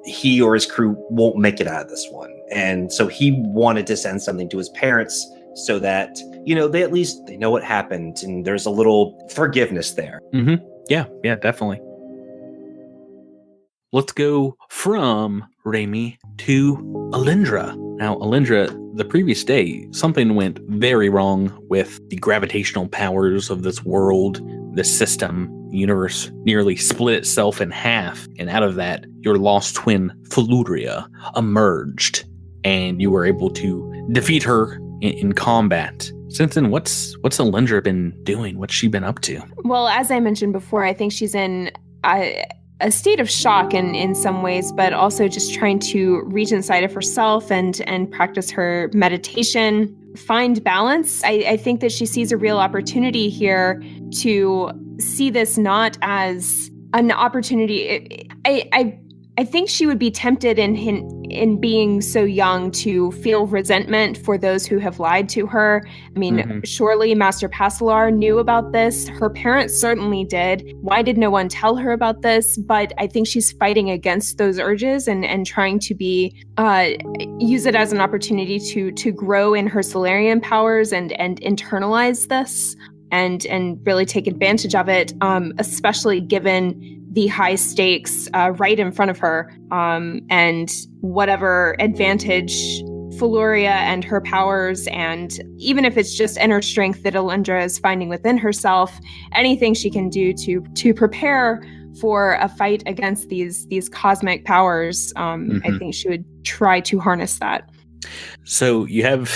he or his crew won't make it out of this one, and so he wanted to send something to his parents so that they know what happened, and there's a little forgiveness there. Yeah, definitely. Let's go from Raimi to Alindra. Now, Alindra, the previous day, something went very wrong with the gravitational powers of this world, this system. The universe nearly split itself in half, and out of that, your lost twin, Feludria, emerged, and you were able to defeat her in combat. Since then, what's Alindra been doing? What's she been up to? Well, as I mentioned before, I think she's in a state of shock in some ways, but also just trying to reach inside of herself and practice her meditation, find balance. I think that she sees a real opportunity here to see this not as an opportunity. I think she would be tempted in being so young to feel resentment for those who have lied to her. I mean, surely Master Pasilar knew about this. Her parents certainly did. Why did no one tell her about this? But I think she's fighting against those urges and trying to use it as an opportunity to grow in her Solarian powers and internalize this and really take advantage of it, especially given the high stakes right in front of her, and whatever advantage Feluria and her powers, and even if it's just inner strength that Alindra is finding within herself, anything she can do to prepare for a fight against these cosmic powers, I think she would try to harness that. So you have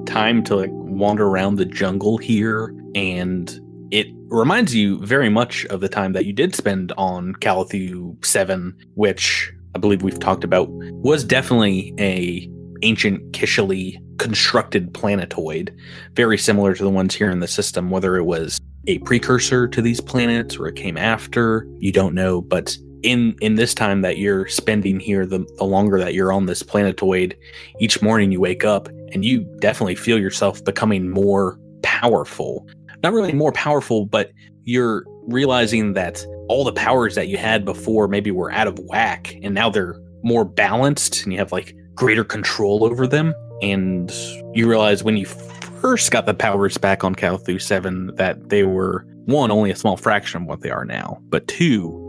time to like wander around the jungle here, and it reminds you very much of the time that you did spend on Calithu 7, which I believe we've talked about was definitely a ancient Kishali constructed planetoid, very similar to the ones here in the system. Whether it was a precursor to these planets or it came after, you don't know. But in this time that you're spending here, the longer that you're on this planetoid, each morning you wake up and you definitely feel yourself becoming more powerful. Not really more powerful, but you're realizing that all the powers that you had before maybe were out of whack, and now they're more balanced and you have like greater control over them. And you realize when you first got the powers back on Calithu 7 that they were, one, only a small fraction of what they are now, but two,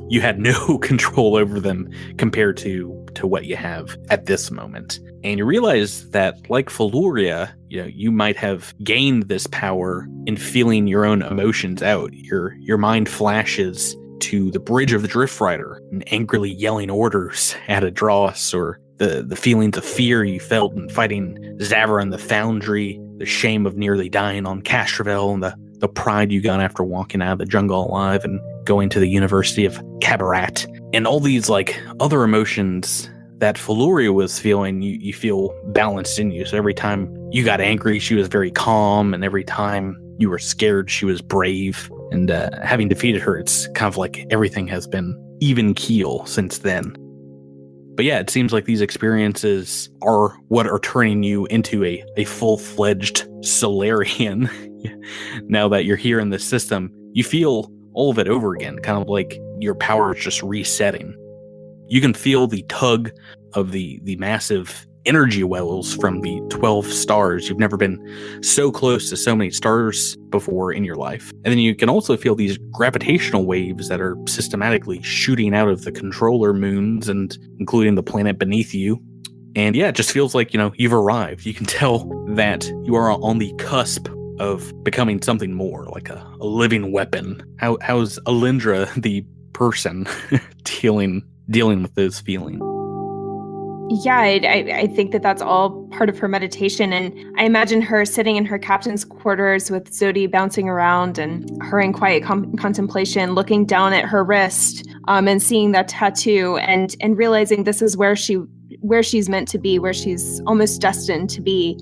you had no control over them compared to what you have at this moment. And you realize that, like Feluria, you might have gained this power in feeling your own emotions out. Your mind flashes to the bridge of the Drift Rider and angrily yelling orders at Adros, or the feelings of fear you felt in fighting Zavra the Foundry, the shame of nearly dying on Castrovel, and the pride you got after walking out of the jungle alive and going to the University of Cabaret, and all these like other emotions that Feluria was feeling, you feel balanced in you. So every time you got angry, she was very calm, and every time you were scared, she was brave. And having defeated her, it's kind of like everything has been even keel since then. But yeah, it seems like these experiences are what are turning you into a full-fledged Solarian. Now that you're here in the system, you feel all of it over again, kind of like your power is just resetting. You can feel the tug of the massive energy wells from the 12 stars. You've never been so close to so many stars before in your life. And then you can also feel these gravitational waves that are systematically shooting out of the controller moons, and including the planet beneath you. And yeah, it just feels like, you've arrived. You can tell that you are on the cusp of becoming something more, like a living weapon. How's Alindra, the person, dealing with those feelings? Yeah, I think that's all part of her meditation. And I imagine her sitting in her captain's quarters with Zodi bouncing around, and her in quiet contemplation, looking down at her wrist, and seeing that tattoo, and realizing this is where she's meant to be, where she's almost destined to be.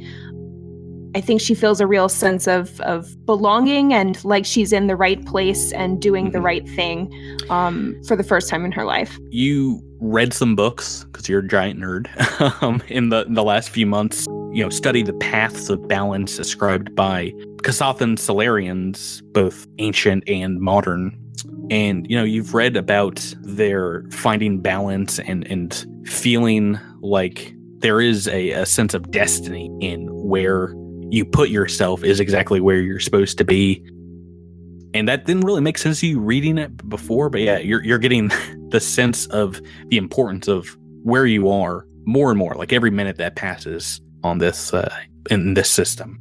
I think she feels a real sense of belonging, and like she's in the right place and doing the right thing for the first time in her life. You read some books, because you're a giant nerd, in the last few months. Study the paths of balance ascribed by Kasathan Solarians, both ancient and modern. And, you've read about their finding balance and feeling like there is a sense of destiny in where you put yourself is exactly where you're supposed to be. And that didn't really make sense to you reading it before, but yeah, you're getting the sense of the importance of where you are more and more, like every minute that passes on this in this system.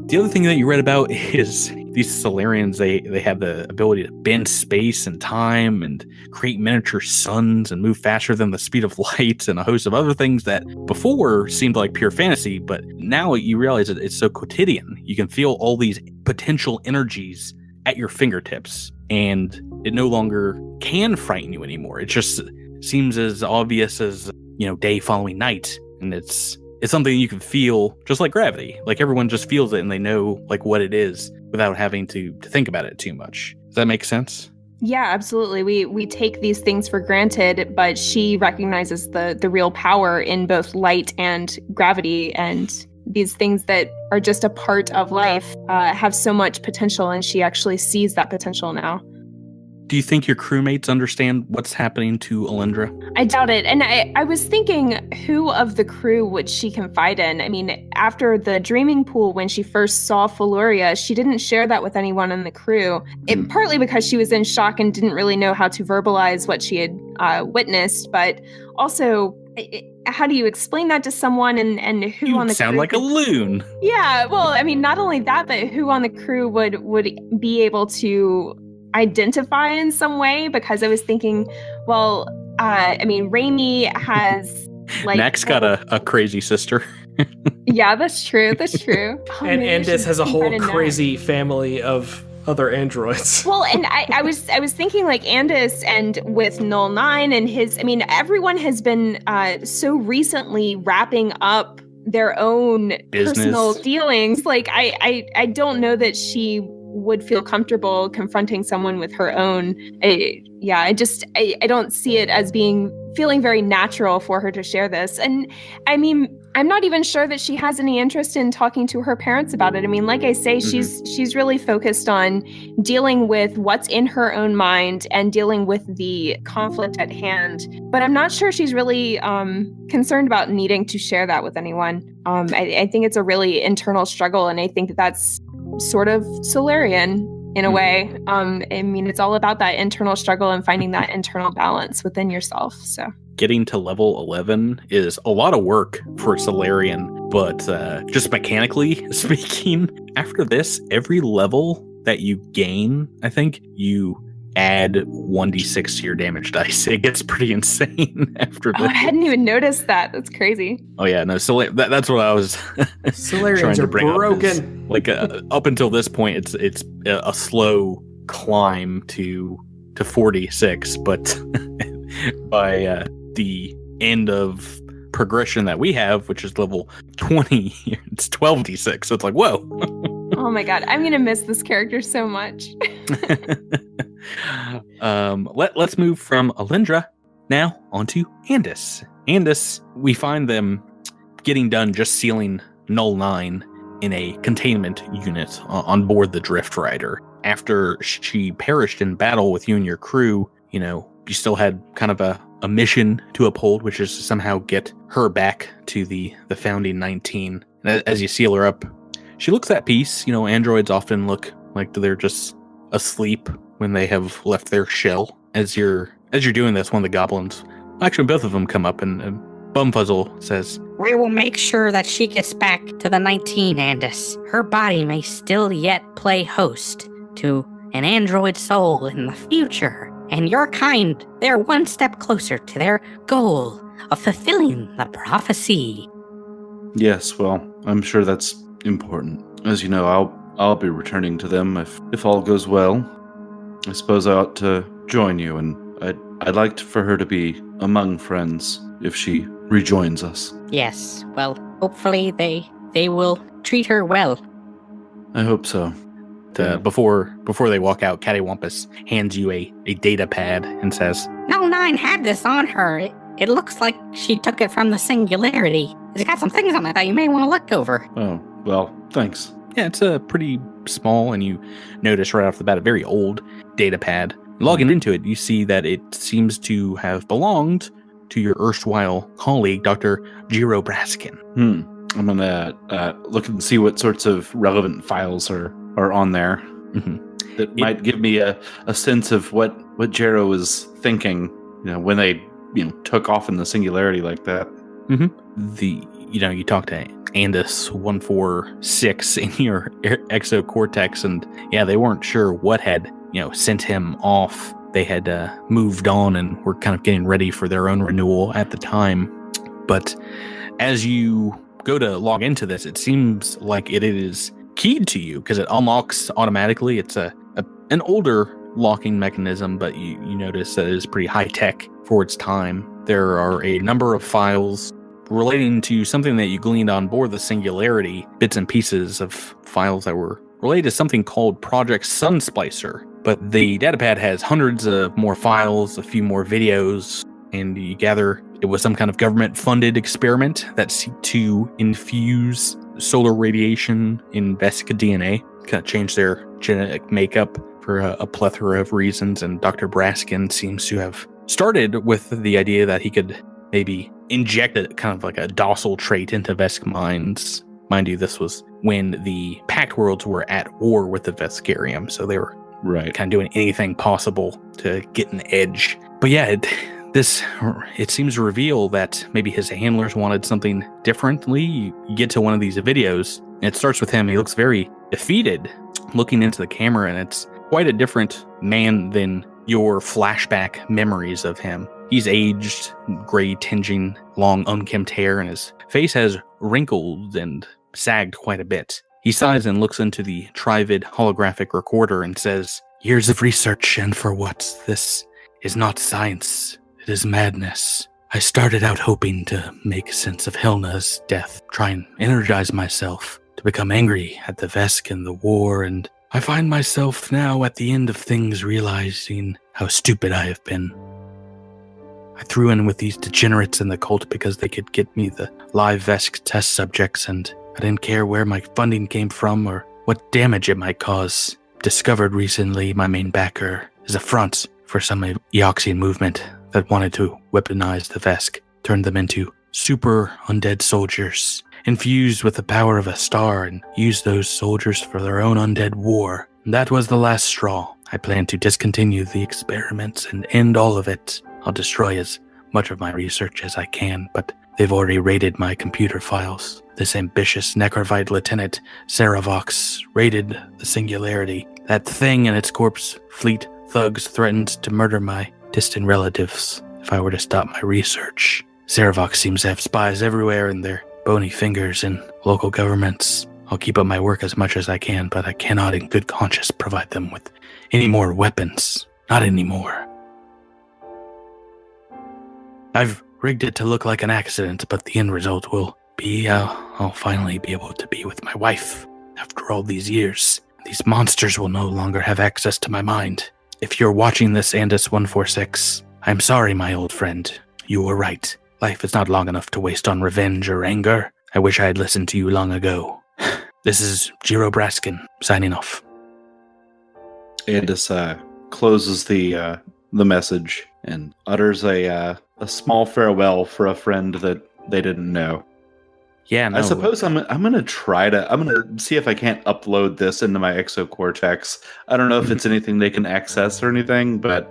The other thing that you read about is these Solarians, they have the ability to bend space and time and create miniature suns and move faster than the speed of light, and a host of other things that before seemed like pure fantasy, but now you realize that it's so quotidian. You can feel all these potential energies at your fingertips, and it no longer can frighten you anymore. It just seems as obvious as, day following night, and it's something you can feel, just like gravity. Like everyone just feels it and they know like what it is without having to think about it too much. Does that make sense? Yeah, absolutely. We take these things for granted, but she recognizes the real power in both light and gravity, and these things that are just a part of life have so much potential, and she actually sees that potential now. Do you think your crewmates understand what's happening to Alindra? I doubt it. And I was thinking, who of the crew would she confide in? I mean, after the dreaming pool, when she first saw Feluria, she didn't share that with anyone in the crew. Partly because she was in shock and didn't really know how to verbalize what she had witnessed, but also how do you explain that to someone, and who You on the sound crew like a loon. Yeah, well, I mean, not only that, but who on the crew would be able to identify in some way? Because I was thinking, well, I mean, Raimi has like Max got a crazy sister. Yeah, that's true. That's true. Oh, And maybe I Andis should has a whole confide in crazy family of other androids. Well, and I was thinking like Andis and with Null 9 and his, I mean, everyone has been so recently wrapping up their own Business. personal dealings. Like I don't know that she would feel comfortable confronting someone with her own. I don't see it as feeling very natural for her to share this. And I mean, I'm not even sure that she has any interest in talking to her parents about it. I mean, like I say, she's really focused on dealing with what's in her own mind and dealing with the conflict at hand. But I'm not sure she's really concerned about needing to share that with anyone. I think it's a really internal struggle, and I think that's sort of Solarian in a way. I mean, it's all about that internal struggle and finding that internal balance within yourself. So getting to level 11 is a lot of work for Solarian, but just mechanically speaking, after this, every level that you gain, I think you add 1d6 to your damage dice. It gets pretty insane after this. I hadn't even noticed that. That's crazy. Oh yeah, no, that's what I was Solarians trying to are bring broken. up. Like up until this point, it's a slow climb to 46, but by the end of progression that we have, which is level 20, it's 12d6. So it's like, whoa. Oh my god, I'm gonna miss this character so much. Let's move from Alindra now onto Andis. Andis, we find them getting done just sealing Null 9 in a containment unit on board the Drift Rider. After she perished in battle with you and your crew, you still had kind of a mission to uphold, which is to somehow get her back to the Founding 19. And as you seal her up, she looks at peace. Androids often look like they're just asleep when they have left their shell. As you're doing this, one of the goblins, actually both of them, come up and Bumfuzzle says, We will make sure that she gets back to the 19, Andis. Her body may still yet play host to an android soul in the future. And your kind, they're one step closer to their goal of fulfilling the prophecy. Yes, well, I'm sure that's important. As you know, I'll be returning to them if all goes well. I suppose I ought to join you, and I'd like for her to be among friends if she rejoins us. Yes, well, hopefully they will treat her well. I hope so. Before they walk out, Cattywampus hands you a data pad and says, Null 9 had this on her. It looks like she took it from the Singularity. It's got some things on it that you may want to look over. Oh, well, thanks. Yeah, it's a pretty small, and you notice right off the bat, a very old data pad. Logging into it, you see that it seems to have belonged to your erstwhile colleague, Dr. Jiro Braskin. I'm going to look and see what sorts of relevant files are on there. That might give me a sense of what Jiro was thinking, when they took off in the Singularity like that. You talk to Andis 146 in your exocortex, and yeah, they weren't sure what had sent him off. They had moved on and were kind of getting ready for their own renewal at the time. But as you go to log into this, it seems like it is keyed to you because it unlocks automatically. It's an older locking mechanism, but you notice that it is pretty high tech for its time. There are a number of files relating to something that you gleaned on board the Singularity, bits and pieces of files that were related to something called Project Sunsplicer. But the datapad has hundreds of more files, a few more videos, and you gather it was some kind of government-funded experiment that seeked to infuse solar radiation in Vesica DNA, kind of change their genetic makeup for a plethora of reasons. And Dr. Braskin seems to have started with the idea that he could maybe inject a kind of like a docile trait into Vesk minds. Mind you, this was when the Pact Worlds were at war with the Veskarium, so they were kind of doing anything possible to get an edge. But yeah, it seems to reveal that maybe his handlers wanted something differently. You get to one of these videos, and it starts with him. He looks very defeated, looking into the camera, and it's quite a different man than your flashback memories of him. He's aged, gray tinging, long unkempt hair, and his face has wrinkled and sagged quite a bit. He sighs and looks into the Trivid holographic recorder and says, "Years of research, and for what? This is not science. It is madness. I started out hoping to make sense of Helna's death, try and energize myself, to become angry at the Vesk and the war, and I find myself now at the end of things realizing how stupid I have been. I threw in with these degenerates in the cult because they could get me the live Vesk test subjects, and I didn't care where my funding came from or what damage it might cause. Discovered recently my main backer is a front for some Eoxian movement that wanted to weaponize the Vesk, turn them into super undead soldiers, infused with the power of a star, and use those soldiers for their own undead war. And that was the last straw. I plan to discontinue the experiments and end all of it. I'll destroy as much of my research as I can, but they've already raided my computer files. This ambitious Necrovite Lieutenant Saravox raided the Singularity. That thing and its corpse fleet thugs threatened to murder my distant relatives if I were to stop my research. Saravox seems to have spies everywhere in their bony fingers in local governments. I'll keep up my work as much as I can, but I cannot in good conscience provide them with any more weapons. Not anymore. I've rigged it to look like an accident, but the end result will be I'll finally be able to be with my wife after all these years. These monsters will no longer have access to my mind. If you're watching this, Andis 146, I'm sorry, my old friend. You were right. Life is not long enough to waste on revenge or anger. I wish I had listened to you long ago. This is Jiro Braskin, signing off. Andis closes the message and utters a small farewell for a friend that they didn't know. Yeah, no. I suppose I'm gonna see if I can't upload this into my exocortex. I don't know if it's anything they can access or anything, but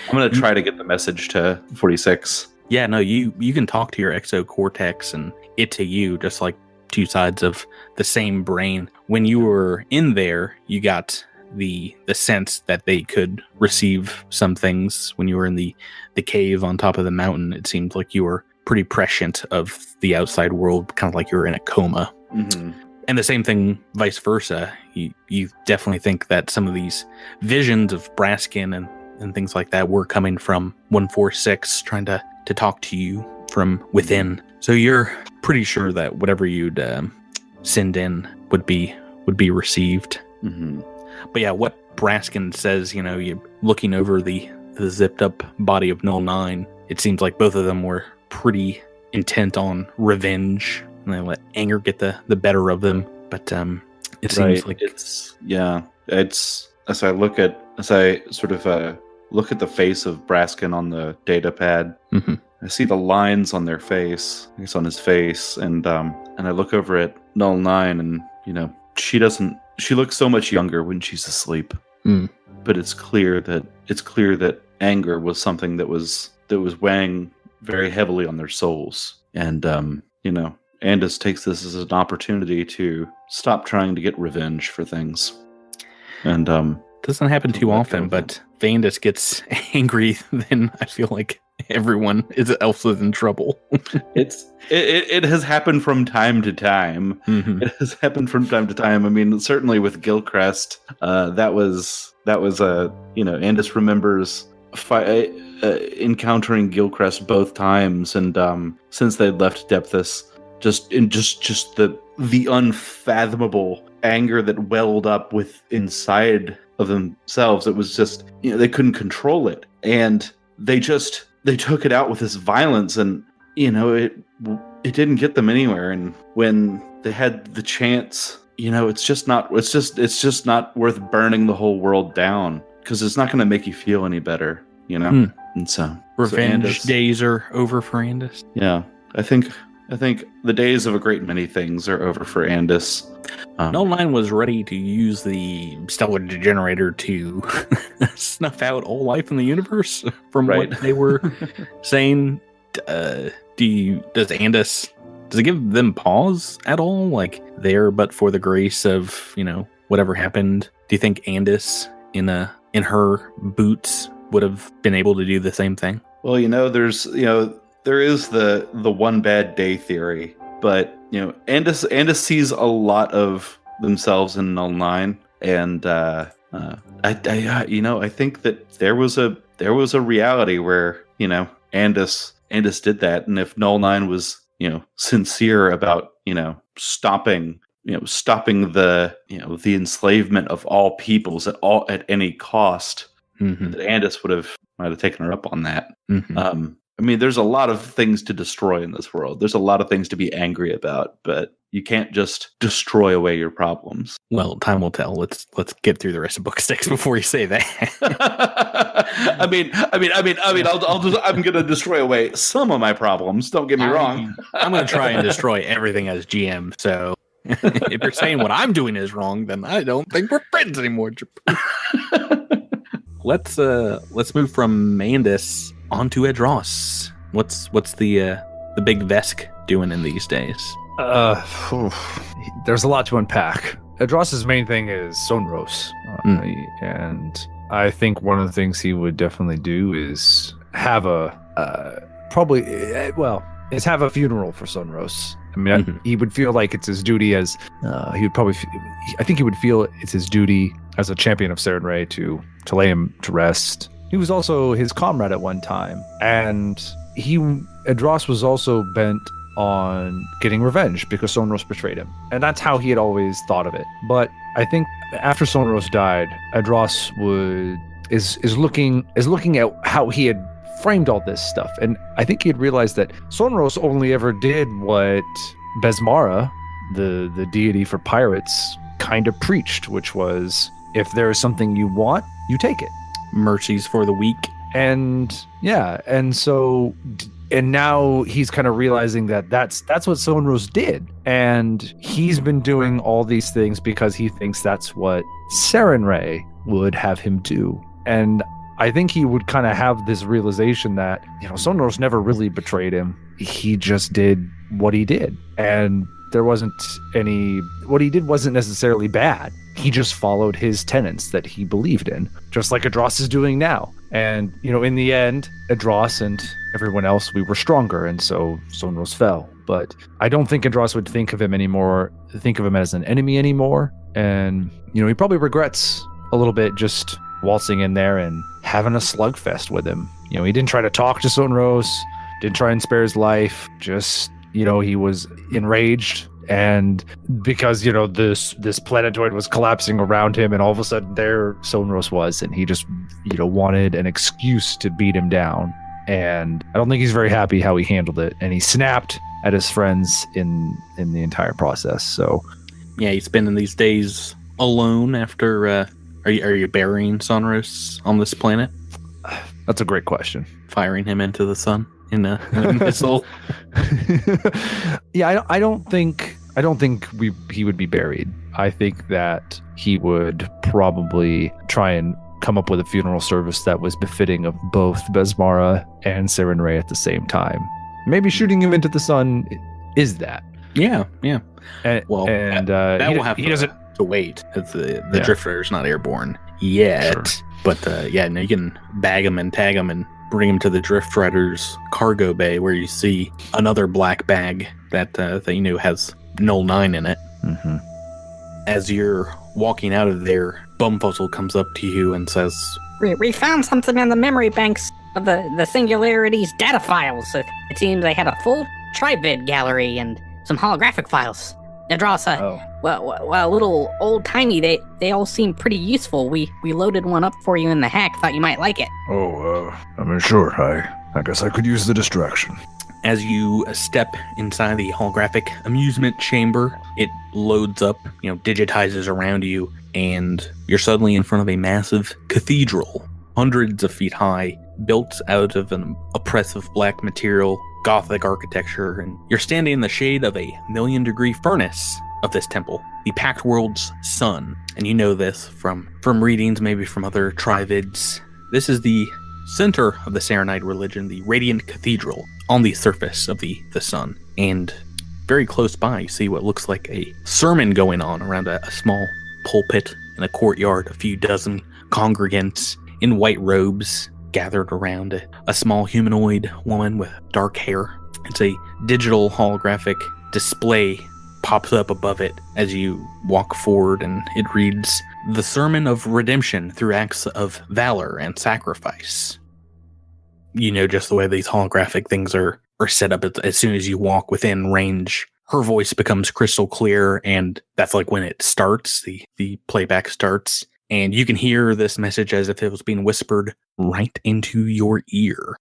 I'm gonna try to get the message to 46. Yeah, no, you can talk to your exocortex and it to you, just like two sides of the same brain. When you were in there, you got the sense that they could receive some things. When you were in the cave on top of the mountain, it seemed like you were pretty prescient of the outside world, kind of like you were in a coma. Mm-hmm. And the same thing vice versa. You definitely think that some of these visions of Braskin and things like that were coming from 146 trying to talk to you from within. So you're pretty sure that whatever you'd send in would be received. Mm-hmm. But yeah, what Braskin says, you're looking over the zipped up body of Null 9, it seems like both of them were pretty intent on revenge, and they let anger get the better of them. But it seems like it's as I sort of look at the face of Braskin on the data pad. Mm-hmm. I see the lines on their face. It's on his face, and I look over at Null 9, and she looks so much younger when she's asleep. Mm. But it's clear that anger was something that was weighing very heavily on their souls. And Andis takes this as an opportunity to stop trying to get revenge for things. And doesn't happen too often, but if Andis gets angry, then I feel like everyone else is in trouble. It has happened from time to time. Mm-hmm. It has happened from time to time. I mean, certainly with Gilcrest, that was Andis remembers encountering Gilcrest both times, and since they left Depthus, just the unfathomable anger that welled up inside of themselves. It was just they couldn't control it, and they took it out with this violence, and it didn't get them anywhere. And when they had the chance, it's just not worth burning the whole world down, because it's not going to make you feel any better, And so revenge days are over for Andis. Yeah, I think I think the days of a great many things are over for Andis. Null 9 was ready to use the stellar degenerator to snuff out all life in the universe from Right. what they were saying. Does Andis, does it give them pause at all? Like, there but for the grace of, whatever happened? Do you think Andis in her boots would have been able to do the same thing? Well, there is the one bad day theory, but Andis sees a lot of themselves in Null 9, and I think that there was a reality where Andis did that, and if Null 9 was sincere about stopping the the enslavement of all peoples at any cost, Mm-hmm. that Andis might have taken her up on that. Mm-hmm. There's a lot of things to destroy in this world. There's a lot of things to be angry about, but you can't just destroy away your problems. Well, time will tell. Let's get through the rest of book 6 before you say that. I'm going to destroy away some of my problems. Don't get me wrong. I'm going to try and destroy everything as GM. So if you're saying what I'm doing is wrong, then I don't think we're friends anymore. Let's move from Andis onto Edros. What's the big Vesk doing in these days? There's a lot to unpack. Edros's main thing is Sonros, and I think one of the things he would definitely do is have a have a funeral for Sonros. He would feel like it's his duty as I think he would feel it's his duty as a champion of Serenray to lay him to rest. He was also his comrade at one time, and Edros was also bent on getting revenge because Sonros betrayed him, and that's how he had always thought of it. But I think after Sonros died, Edros is looking at how he had framed all this stuff, and I think he had realized that Sonros only ever did what Besmara, the deity for pirates, kind of preached, which was, if there is something you want, you take it. Mercies for the weak. And now he's kind of realizing that that's what Sonros did, and he's been doing all these things because he thinks that's what Serenray would have him do. And I think he would kind of have this realization that Sonros never really betrayed him. He just did what he did, and what he did wasn't necessarily bad. He just followed his tenets that he believed in, just like Edros is doing now. And, in the end, Edros and everyone else, we were stronger, and so Sonros fell. But I don't think Edros would think of him as an enemy anymore. And, he probably regrets a little bit just waltzing in there and having a slugfest with him. He didn't try to talk to Sonros, didn't try and spare his life, just, he was enraged. And because, this planetoid was collapsing around him, and all of a sudden there Sonros was, and he just, wanted an excuse to beat him down. And I don't think he's very happy how he handled it. And he snapped at his friends in the entire process. So, yeah, he's spending these days alone after, are you burying Sonros on this planet? That's a great question. Firing him into the sun in a missile? Yeah, I don't think he would be buried. I think that he would probably try and come up with a funeral service that was befitting of both Besmara and Serenray at the same time. Maybe shooting him into the sun is that. Yeah. That will have to wait. The Drift Rider's not airborne yet. Sure. But you can bag him and tag him and bring him to the Drift Rider's cargo bay, where you see another black bag that has Null 9 in it. Mm-hmm. As you're walking out of there, Bumfuzzle comes up to you and says, We found something in the memory banks of the Singularity's data files. It seems they had a full tri-vid gallery and some holographic files. Edros, well, little old-timey, they all seem pretty useful. We loaded one up for you in the hack, thought you might like it. Sure, I guess I could use the distraction. As you step inside the holographic amusement chamber, it loads up, digitizes around you, and you're suddenly in front of a massive cathedral, hundreds of feet high, built out of an oppressive black material Gothic architecture, and you're standing in the shade of a million-degree furnace of this temple, the Pact World's sun. And you know this from readings, maybe from other trivids. This is the center of the Saronite religion, the Radiant Cathedral, on the surface of the sun. And very close by, you see what looks like a sermon going on around a small pulpit in a courtyard. A few dozen congregants in white robes gathered around a small humanoid woman with dark hair. It's a digital holographic display pops up above it as you walk forward, and it reads, "The Sermon of Redemption through Acts of Valor and Sacrifice." You know just the way these holographic things are set up. As soon as you walk within range, her voice becomes crystal clear, and that's like when it starts, the playback starts, and you can hear this message as if it was being whispered right into your ear.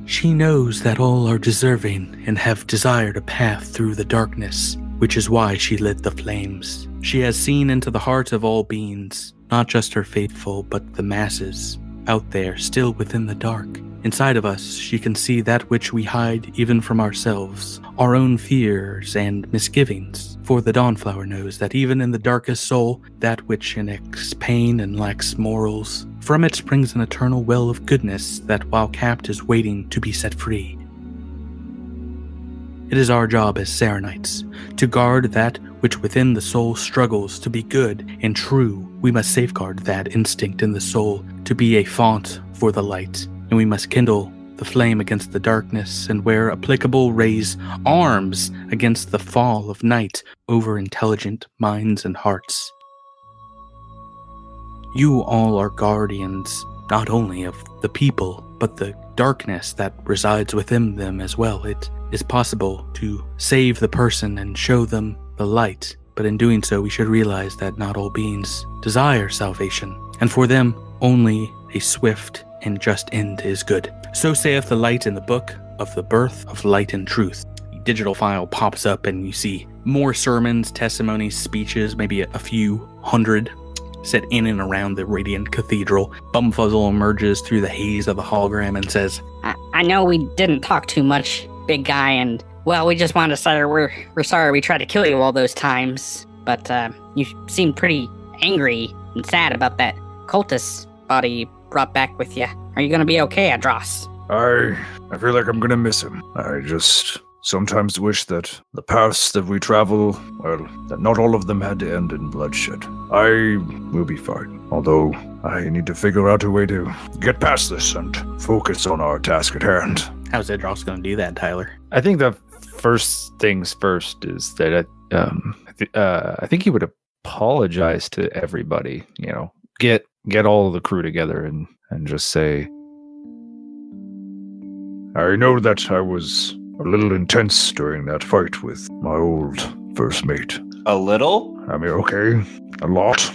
"She knows that all are deserving and have desired a path through the darkness, which is why she lit the flames. She has seen into the heart of all beings, not just her faithful, but the masses, out there still within the dark. Inside of us, she can see that which we hide even from ourselves, our own fears and misgivings. For the Dawnflower knows that even in the darkest soul, that which enacts pain and lacks morals, from it springs an eternal well of goodness that, while capped, is waiting to be set free. It is our job as Saronites to guard that which within the soul struggles to be good and true. We must safeguard that instinct in the soul to be a font for the light, and we must kindle the flame against the darkness, and where applicable raise arms against the fall of night over intelligent minds and hearts. You all are guardians, not only of the people, but the darkness that resides within them as well. It is possible to save the person and show them the light, but in doing so we should realize that not all beings desire salvation, and for them only a swift and just end is good. So saith the light in the book of the birth of light and truth. The digital file pops up and you see more sermons, testimonies, speeches, maybe a few hundred set in and around the Radiant Cathedral. Bumfuzzle emerges through the haze of the hologram and says, I know we didn't talk too much, big guy, and, well, we just wanted to say we're sorry we tried to kill you all those times, but you seemed pretty angry and sad about that cultist body you brought back with you. Are you gonna be okay, Adros? I feel like I'm gonna miss him. I just sometimes wish that the paths that we travel, well, that not all of them had to end in bloodshed. I will be fine, although I need to figure out a way to get past this and focus on our task at hand. how's Edros going to do that, Tyler? I think the first things first is that I think he would apologize to everybody, you know, get all of the crew together and just say, I know that I was a little intense during that fight with my old first mate. A little? I mean, okay, a lot.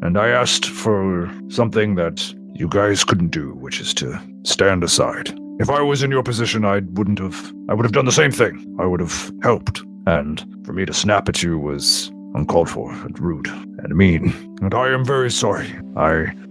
And I asked for something that you guys couldn't do, which is to stand aside. If I was in your position, I would have done the same thing. I would have helped. And for me to snap at you was uncalled for and rude and mean. And I am very sorry.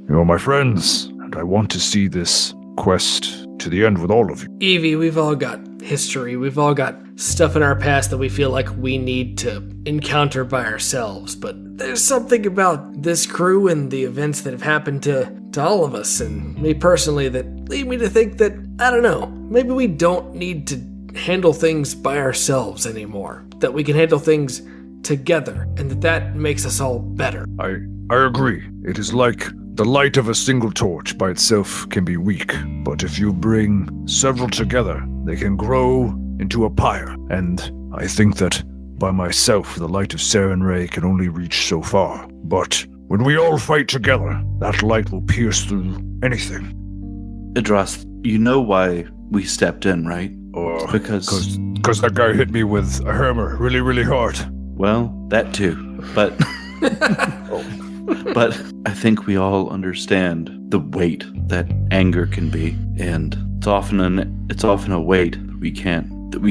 You're my friends, and I want to see this quest to the end with all of you. Evie, we've all got history. We've all got stuff in our past that we feel like we need to encounter by ourselves. But there's something about this crew and the events that have happened to all of us and me personally that lead me to think that, I don't know, maybe we don't need to handle things by ourselves anymore. That we can handle things together, and that makes us all better. I agree. It is like the light of a single torch by itself can be weak, but if you bring several together, they can grow into a pyre. And I think that by myself, the light of Sarenrae can only reach so far. But when we all fight together, that light will pierce through anything. Idras, you know why we stepped in, right? Because that guy hit me with a hammer really, really hard. Well, that too. But but I think we all understand the weight that anger can be, and it's often a weight we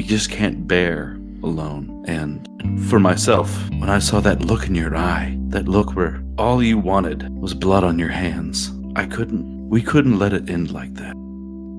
just can't bear alone. And for myself, when I saw that look in your eye, that look where all you wanted was blood on your hands, I couldn't We couldn't let it end like that.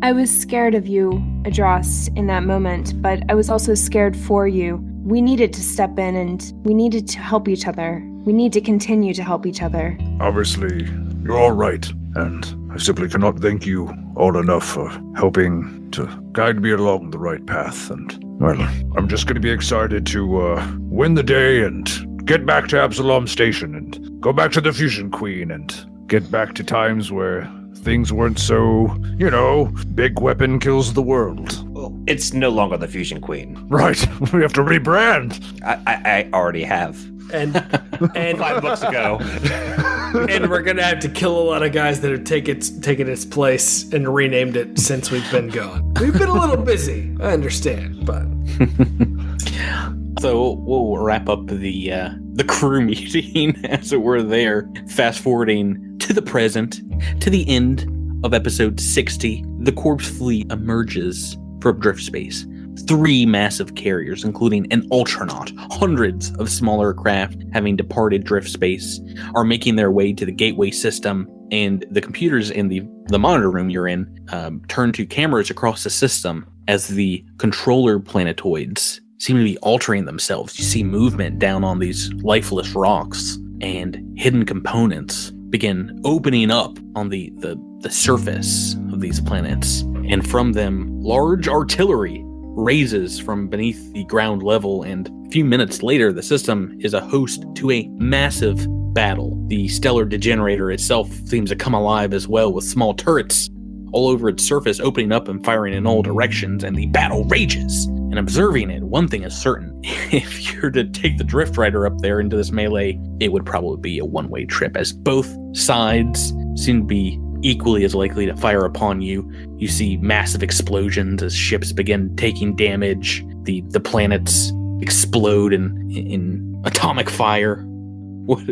I was scared of you, Adros, in that moment, but I was also scared for you. We needed to step in and we needed to help each other. We need to continue to help each other. Obviously, you're all right, and I simply cannot thank you all enough for helping to guide me along the right path. And, well, I'm just going to be excited to win the day and get back to Absalom Station and go back to the Fusion Queen and get back to times where things weren't so, big weapon kills the world. Well, it's no longer the Fusion Queen. Right, we have to rebrand. I already have. And 5 books ago. And we're gonna have to kill a lot of guys that have taken its place and renamed it since we've been gone. We've been a little busy, I understand, but So we'll wrap up the crew meeting, as it were, there. Fast forwarding to the present, to the end of episode 60, the corpse fleet emerges from drift space. 3 massive carriers, including an Ultranaut, hundreds of smaller craft having departed drift space, are making their way to the gateway system, and the computers in the monitor room you're in turn to cameras across the system as the controller planetoids seem to be altering themselves. You see movement down on these lifeless rocks, and hidden components begin opening up on the surface of these planets, and from them, large artillery raises from beneath the ground level, and a few minutes later, the system is a host to a massive battle. The stellar degenerator itself seems to come alive as well, with small turrets all over its surface opening up and firing in all directions, and the battle rages. And observing it, one thing is certain: if you're to take the Drift Rider up there into this melee, it would probably be a one-way trip, as both sides seem to be equally as likely to fire upon you. You see massive explosions as ships begin taking damage. The planets explode in atomic fire.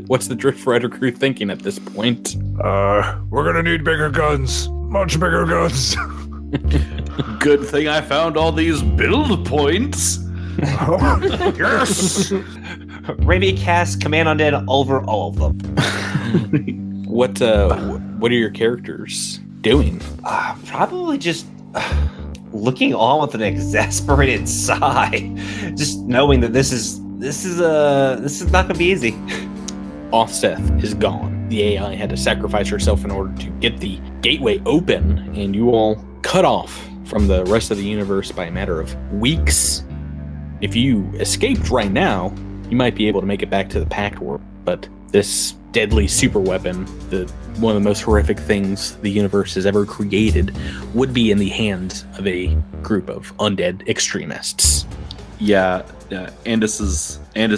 What's the Drift Rider crew thinking at this point? We're gonna need bigger guns. Much bigger guns. Good thing I found all these build points. Yes! Raimi cast Command Undead over all of them. What are your characters doing? Probably just looking on with an exasperated sigh, just knowing that this is not gonna be easy. Offseth is gone. The AI had to sacrifice herself in order to get the gateway open, and you all cut off from the rest of the universe by a matter of weeks. If you escaped right now, you might be able to make it back to the Pact World, but this deadly superweapon, one of the most horrific things the universe has ever created, would be in the hands of a group of undead extremists. Yeah, Andis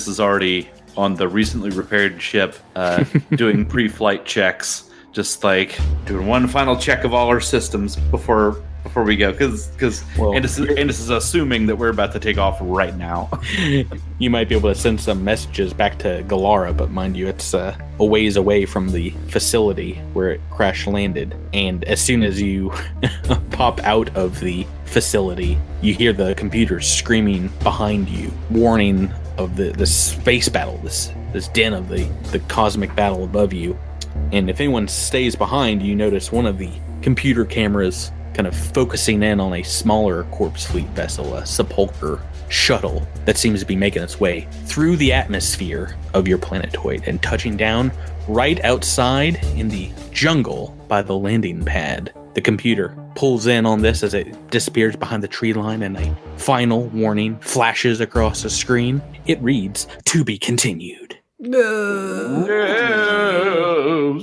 is already on the recently repaired ship, doing pre-flight checks, just like doing one final check of all our systems before we go, because Andis is assuming that we're about to take off right now. You might be able to send some messages back to Galara, but mind you, it's a ways away from the facility where it crash landed. And as soon as you pop out of the facility, you hear the computers screaming behind you, warning of the space battle, this den of the cosmic battle above you. And if anyone stays behind, you notice one of the computer cameras kind of focusing in on a smaller corpse fleet vessel, a sepulcher shuttle that seems to be making its way through the atmosphere of your planetoid and touching down right outside in the jungle by the landing pad. The computer pulls in on this as it disappears behind the tree line, and a final warning flashes across the screen. It reads, "To be continued." No,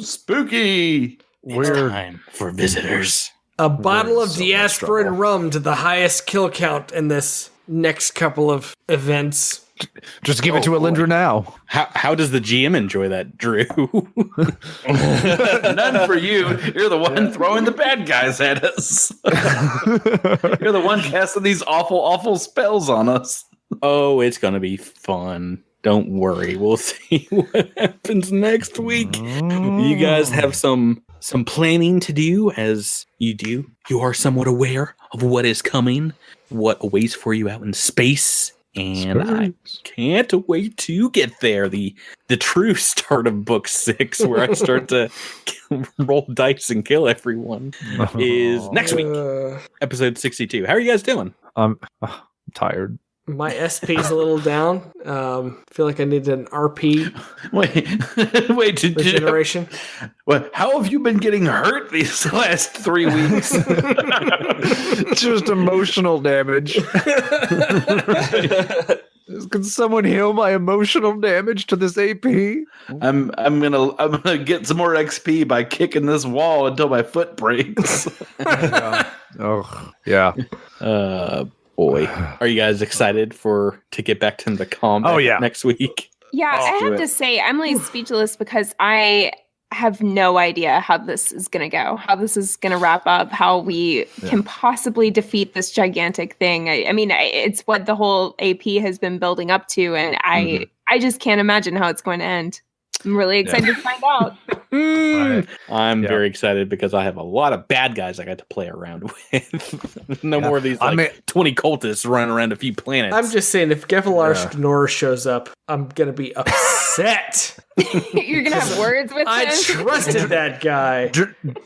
spooky. It's time for visitors. A bottle of diasporan rum to the highest kill count in this next couple of events. Just give it to Alindra now. How does the GM enjoy that, Drew? None for you. You're the one throwing the bad guys at us. You're the one casting these awful, awful spells on us. Oh, it's going to be fun. Don't worry. We'll see what happens next week. You guys have some planning to do. As you do, you are somewhat aware of what is coming, what awaits for you out in space. And I can't wait to get there. The true start of book 6, where I start to roll dice and kill everyone, is next week, episode 62. How are you guys doing? I'm tired. My SP's a little down. Feel like I need an RP Wait, regeneration. Well, how have you been getting hurt these last 3 weeks? Just emotional damage. Can someone heal my emotional damage to this AP? I'm gonna get some more XP by kicking this wall until my foot breaks. Oh yeah. Boy, are you guys excited to get back to the combat next week? Yeah, I have to say, I'm like speechless because I have no idea how this is going to go, how this is going to wrap up, how we can possibly defeat this gigantic thing. I mean, it's what the whole AP has been building up to, and I just can't imagine how it's going to end. I'm really excited to find out. I'm very excited because I have a lot of bad guys I got to play around with. No more of these 20 cultists running around a few planets. I'm just saying, if Gevalar Schnorr shows up, I'm going to be upset. You're going to have words with him? I trusted that guy.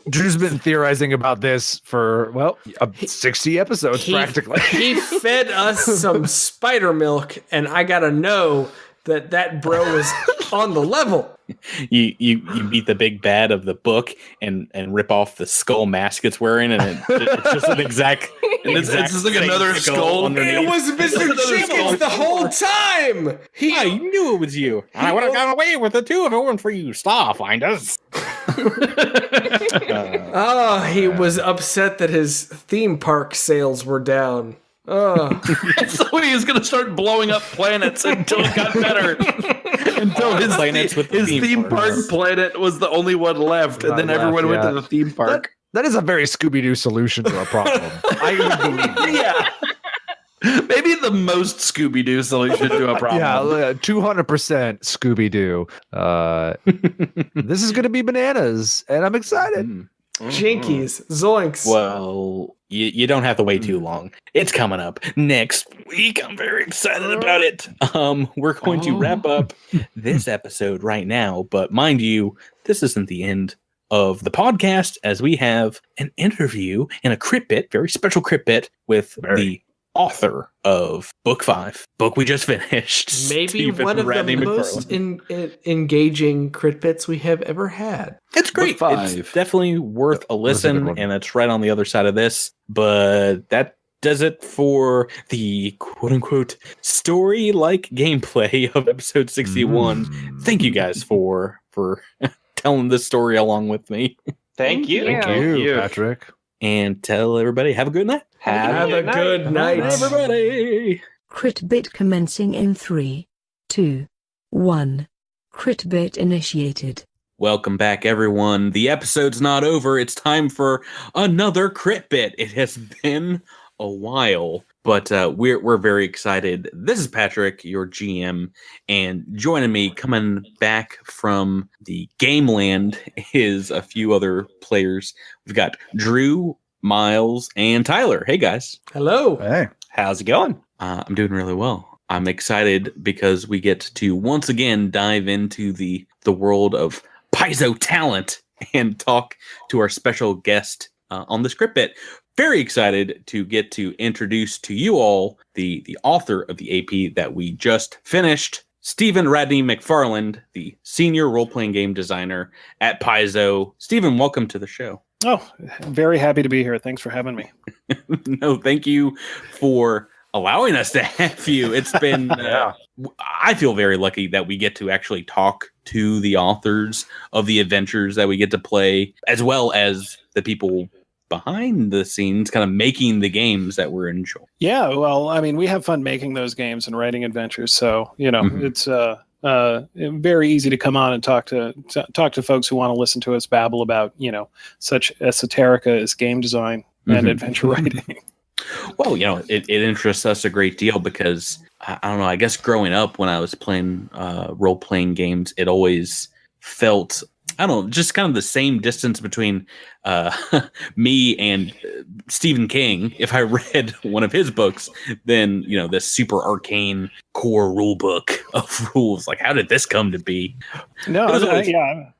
Drew's been theorizing about this for, 60 episodes practically. He fed us some spider milk, and I got to know that bro is on the level. You beat the big bad of the book and rip off the skull mask it's wearing, and it's just an exact. It's just like another skull underneath. It was Mr. Jenkins the whole time. I knew it was you. I would have gone away with the two if it weren't for you Starfinders. He was upset that his theme park sales were down. So he was going to start blowing up planets until it got better. Until his theme park planet was the only one left, and then everyone went to the theme park. That is a very Scooby-Doo solution to a problem. I would believe that. Yeah. Maybe the most Scooby-Doo solution to a problem. Yeah, 200% Scooby-Doo. This is going to be bananas, and I'm excited. Jinkies, zoinks. Well, you don't have to wait too long. It's coming up next week. I'm very excited about it. We're going to wrap up this episode right now, but mind you, this isn't the end of the podcast, as we have an interview and a crit bit, very special crit bit with the author of Book 5, book we just finished. Maybe Stephen one of Radney the most engaging crit bits we have ever had. It's great. It's definitely worth a listen, and it's right on the other side of this. But that does it for the quote-unquote story-like gameplay of episode 61. Thank you guys for telling this story along with me. Thank you. Thank you, Patrick. And tell everybody, have a good night. Have a good night, everybody. Crit bit commencing in 3, 2, 1. Crit bit initiated. Welcome back, everyone. The episode's not over. It's time for another crit bit. It has been a while, but we're very excited. This is Patrick, your GM, and joining me, coming back from the game land, is a few other players. We've got Drew, Miles, and Tyler. Hey, guys. Hello. Hey. How's it going? I'm doing really well. I'm excited because we get to once again dive into the world of Paizo talent and talk to our special guest on the script bit. Very excited to get to introduce to you all the author of the AP that we just finished, Stephen Radney McFarland, the senior role-playing game designer at Paizo. Stephen, welcome to the show. Oh, I'm very happy to be here. Thanks for having me. No, thank you for allowing us to have you. It's been, I feel very lucky that we get to actually talk to the authors of the adventures that we get to play, as well as the people behind the scenes kind of making the games that we're enjoying. Yeah, well, I mean, we have fun making those games and writing adventures. So, it's very easy to come on and talk to folks who want to listen to us babble about, such esoterica as game design and adventure writing. Well, it interests us a great deal because, I don't know, I guess growing up when I was playing role-playing games, it always felt I don't know, just kind of the same distance between me and Stephen King, if I read one of his books, than, this super arcane core rule book of rules. Like, how did this come to be? No,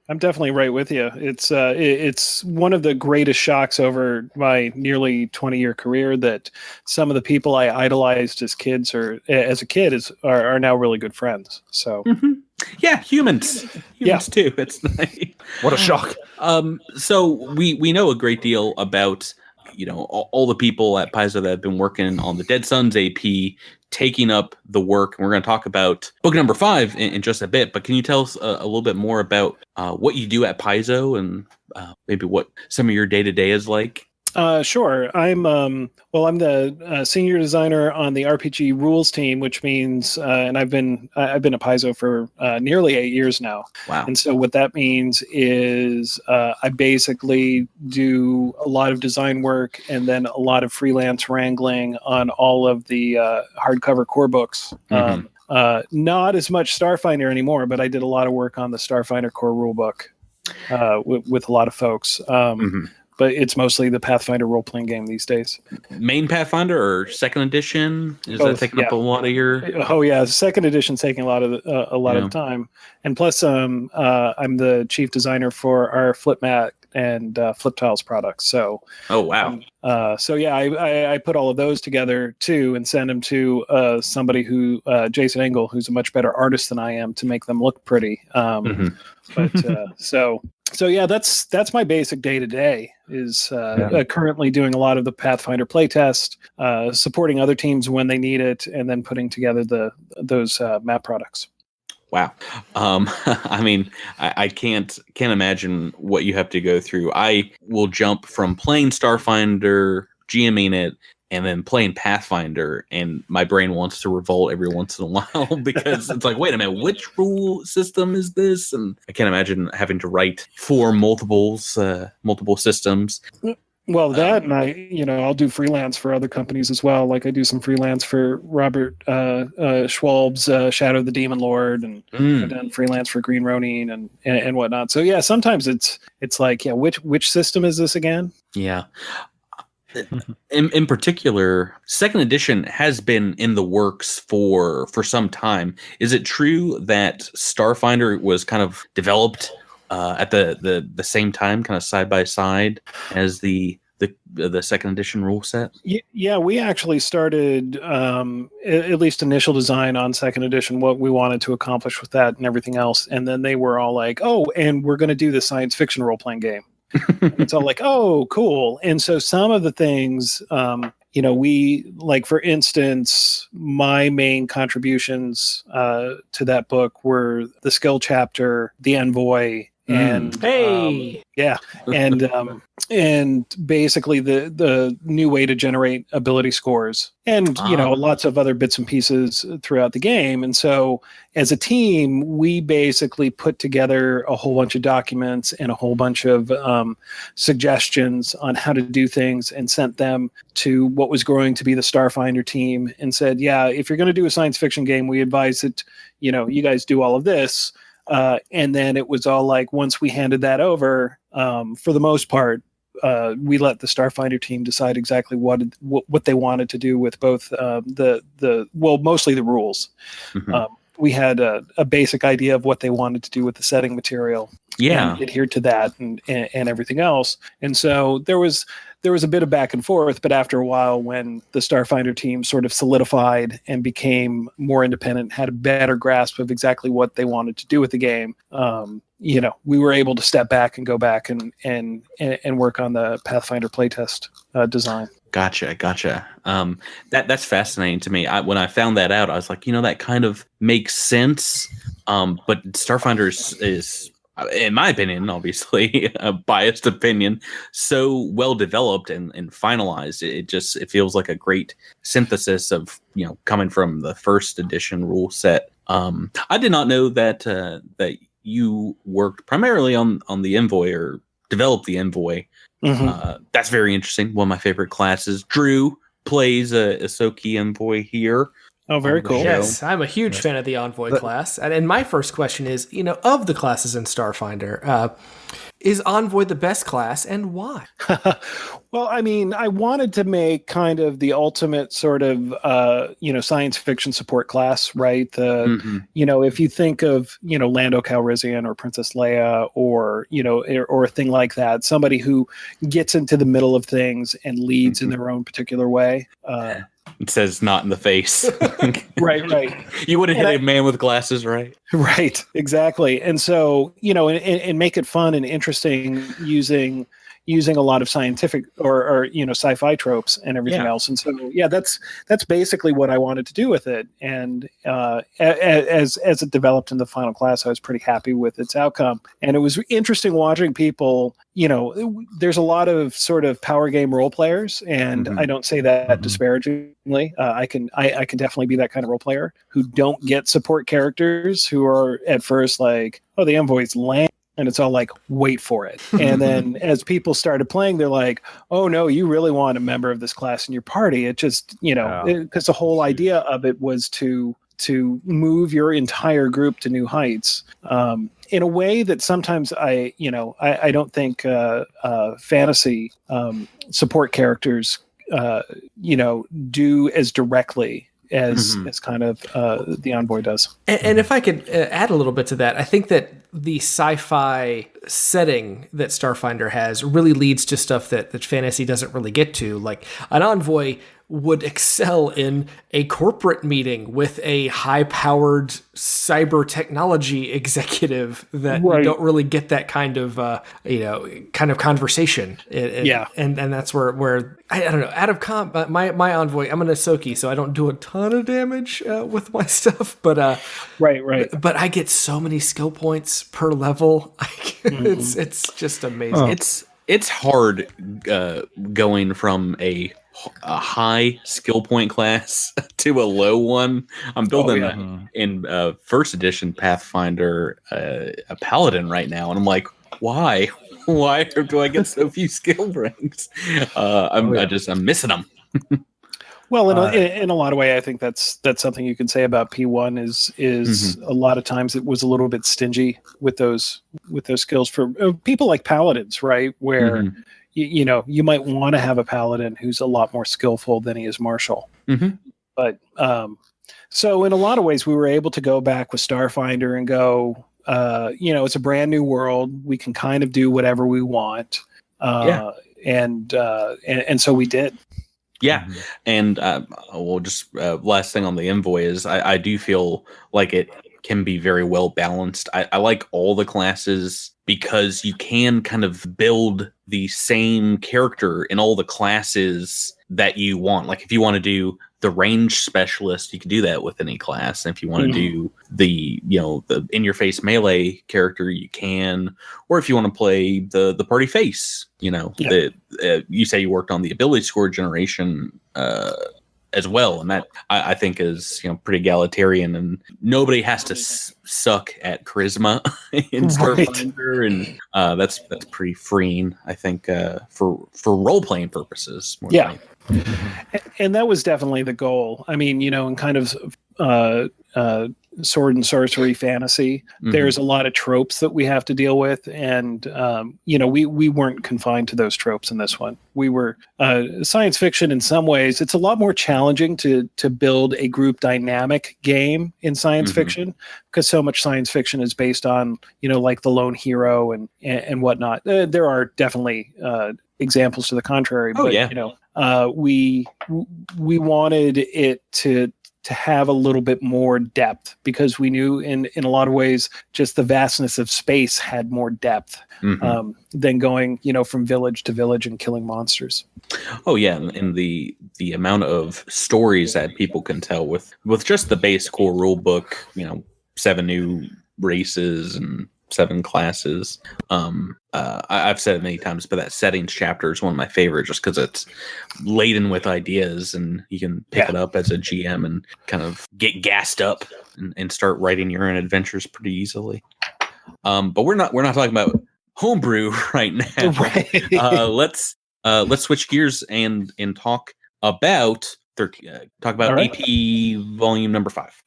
I'm definitely right with you. It's one of the greatest shocks over my nearly 20-year career that some of the people I idolized as kids or as a kid are now really good friends. So. Mm-hmm. Yeah, humans too. It's nice. What a shock. So we know a great deal about all the people at Paizo that have been working on the Dead Sons AP, taking up the work. And we're going to talk about book number 5 in just a bit. But can you tell us a little bit more about what you do at Paizo and maybe what some of your day to day is like? Sure. I'm the senior designer on the RPG rules team, which means, and I've been at Paizo for nearly 8 years now. Wow! And so what that means is I basically do a lot of design work and then a lot of freelance wrangling on all of the hardcover core books. Mm-hmm. Not as much Starfinder anymore, but I did a lot of work on the Starfinder core rulebook with a lot of folks. Mm-hmm. But it's mostly the Pathfinder role-playing game these days. Main Pathfinder or second edition? Is that taking up a lot of your? Oh yeah, second edition taking a lot of time, and plus, I'm the chief designer for our flip mat and flip tiles products. So. Oh wow. I put all of those together too, and send them to somebody who Jason Engel, who's a much better artist than I am, to make them look pretty. Mm-hmm. So yeah, that's my basic day to day. Is currently doing a lot of the Pathfinder playtest, supporting other teams when they need it, and then putting together those map products. Wow. I mean, I can't imagine what you have to go through. I will jump from playing Starfinder, GMing it, and then playing Pathfinder, and my brain wants to revolt every once in a while because it's like, wait a minute, which rule system is this? And I can't imagine having to write for multiple systems. Well, that and I'll do freelance for other companies as well. Like I do some freelance for Robert Schwalb's Shadow of the Demon Lord, and I've done freelance for Green Ronin and whatnot. So yeah, sometimes it's like, which system is this again? Yeah. In particular, second edition has been in the works for some time. Is it true that Starfinder was kind of developed at the same time, kind of side by side as the second edition rule set? Yeah, we actually started at least initial design on second edition, what we wanted to accomplish with that and everything else, and then they were all like, "Oh, and we're going to do the science fiction role playing game." It's all like, oh, cool. And so some of the things, we like, for instance, my main contributions to that book were the skill chapter, the envoy, and and basically the new way to generate ability scores, and lots of other bits and pieces throughout the game. And so as a team, we basically put together a whole bunch of documents and a whole bunch of suggestions on how to do things, and sent them to what was growing to be the Starfinder team, and said, yeah, if you're going to do a science fiction game, we advise that you guys do all of this. And then it was all like, once we handed that over, for the most part, we let the Starfinder team decide exactly what they wanted to do with both mostly the rules. Mm-hmm. We had a basic idea of what they wanted to do with the setting material. Yeah, and adhered to that and everything else. And so there was a bit of back and forth, but after a while, when the Starfinder team sort of solidified and became more independent, had a better grasp of exactly what they wanted to do with the game, we were able to step back and go back and work on the Pathfinder playtest design. Gotcha. That's fascinating to me. When I found that out, I was like, that kind of makes sense. But Starfinder is, in my opinion, obviously a biased opinion, so well developed and finalized. It feels like a great synthesis of coming from the first edition rule set. I did not know that you worked primarily on the envoy, or developed the envoy. Mm-hmm. That's very interesting. One of my favorite classes. Drew plays a Soki envoy here. Oh, very the cool. show. Yes, I'm a huge fan of the Envoy class. And my first question is, of the classes in Starfinder, is Envoy the best class, and why? Well, I mean, I wanted to make kind of the ultimate sort of, science fiction support class, right? If you think of, Lando Calrissian or Princess Leia or a thing like that, somebody who gets into the middle of things and leads in their own particular way. It says not in the face. Right. You would have hit a man with glasses, right? Right, exactly. And so, and make it fun and interesting using a lot of scientific or sci-fi tropes and everything else. And so, that's basically what I wanted to do with it. And as it developed in the final class, I was pretty happy with its outcome. And it was interesting watching people. There's a lot of sort of power game role players, and I don't say that disparagingly. I can definitely be that kind of role player who don't get support characters who are at first like, oh, the Envoy's lame. And it's all like, wait for it. And then as people started playing, they're like, oh, no, you really want a member of this class in your party. It just, because the whole idea of it was to move your entire group to new heights in a way that sometimes I don't think fantasy support characters, do as directly as kind of the Envoy does. And if I could add a little bit to that, I think that the sci-fi setting that Starfinder has really leads to stuff that fantasy doesn't really get to. Like an Envoy would excel in a corporate meeting with a high-powered cyber technology executive that you don't really get that kind of conversation. And that's where I don't know, out of my Envoy, I'm an Ahsoki, so I don't do a ton of damage with my stuff, but right. But I get so many skill points per level. It's just amazing. It's hard going from a high skill point class to a low one. I'm building in first edition Pathfinder a paladin right now, and I'm like, why do I get so few skill ranks? I'm missing them. Well, in a lot of way, I think that's something you can say about P1 is a lot of times it was a little bit stingy with those skills for people like paladins, right? Where you might want to have a paladin who's a lot more skillful than he is martial. But so in a lot of ways, we were able to go back with Starfinder and go, it's a brand new world. We can kind of do whatever we want. And so we did. Yeah. And just last thing on the Envoy is I do feel like it can be very well balanced. I like all the classes because you can kind of build the same character in all the classes that you want. Like if you want to do the range specialist, you can do that with any class. And if you want to do the in-your-face melee character, you can. Or if you want to play the party face, you say you worked on the ability score generation as well, and that I think is pretty egalitarian, and nobody has to suck at charisma in Starfinder, and that's pretty freeing, I think, for role playing purposes. And that was definitely the goal. I mean, in kind of sword and sorcery fantasy, there's a lot of tropes that we have to deal with, and we weren't confined to those tropes in this one. We were science fiction in some ways. It's a lot more challenging to build a group dynamic game in science fiction, because so much science fiction is based on like the lone hero and whatnot. There are definitely examples to the contrary, but we wanted it to have a little bit more depth, because we knew in a lot of ways just the vastness of space had more depth than going from village to village and killing monsters. Oh yeah, and the amount of stories that people can tell with just the base core rule book, 7 new races and 7 classes. I've said it many times, but that settings chapter is one of my favorites, just because it's laden with ideas, and you can pick it up as a GM and kind of get gassed up and start writing your own adventures pretty easily. But we're not talking about homebrew right now. Let's switch gears and talk about talk about right. AP volume number 5.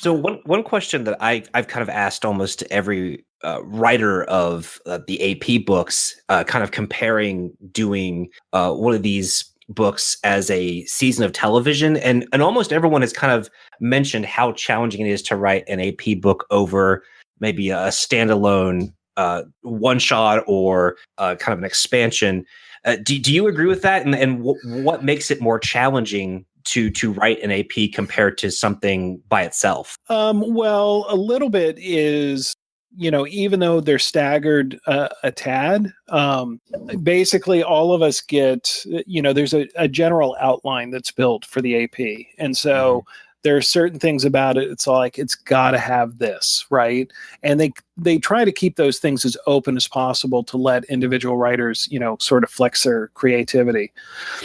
So one question that I've kind of asked almost to every writer of the AP books, kind of comparing doing one of these books as a season of television, and almost everyone has kind of mentioned how challenging it is to write an AP book over maybe a standalone one shot or kind of an expansion. Do you agree with that? And what makes it more challenging to write an AP compared to something by itself? Well, a little bit is, even though they're staggered a tad, basically all of us get, there's a general outline that's built for the AP. And so there are certain things about it. It's like, it's got to have this, right? And they try to keep those things as open as possible to let individual writers, sort of flex their creativity.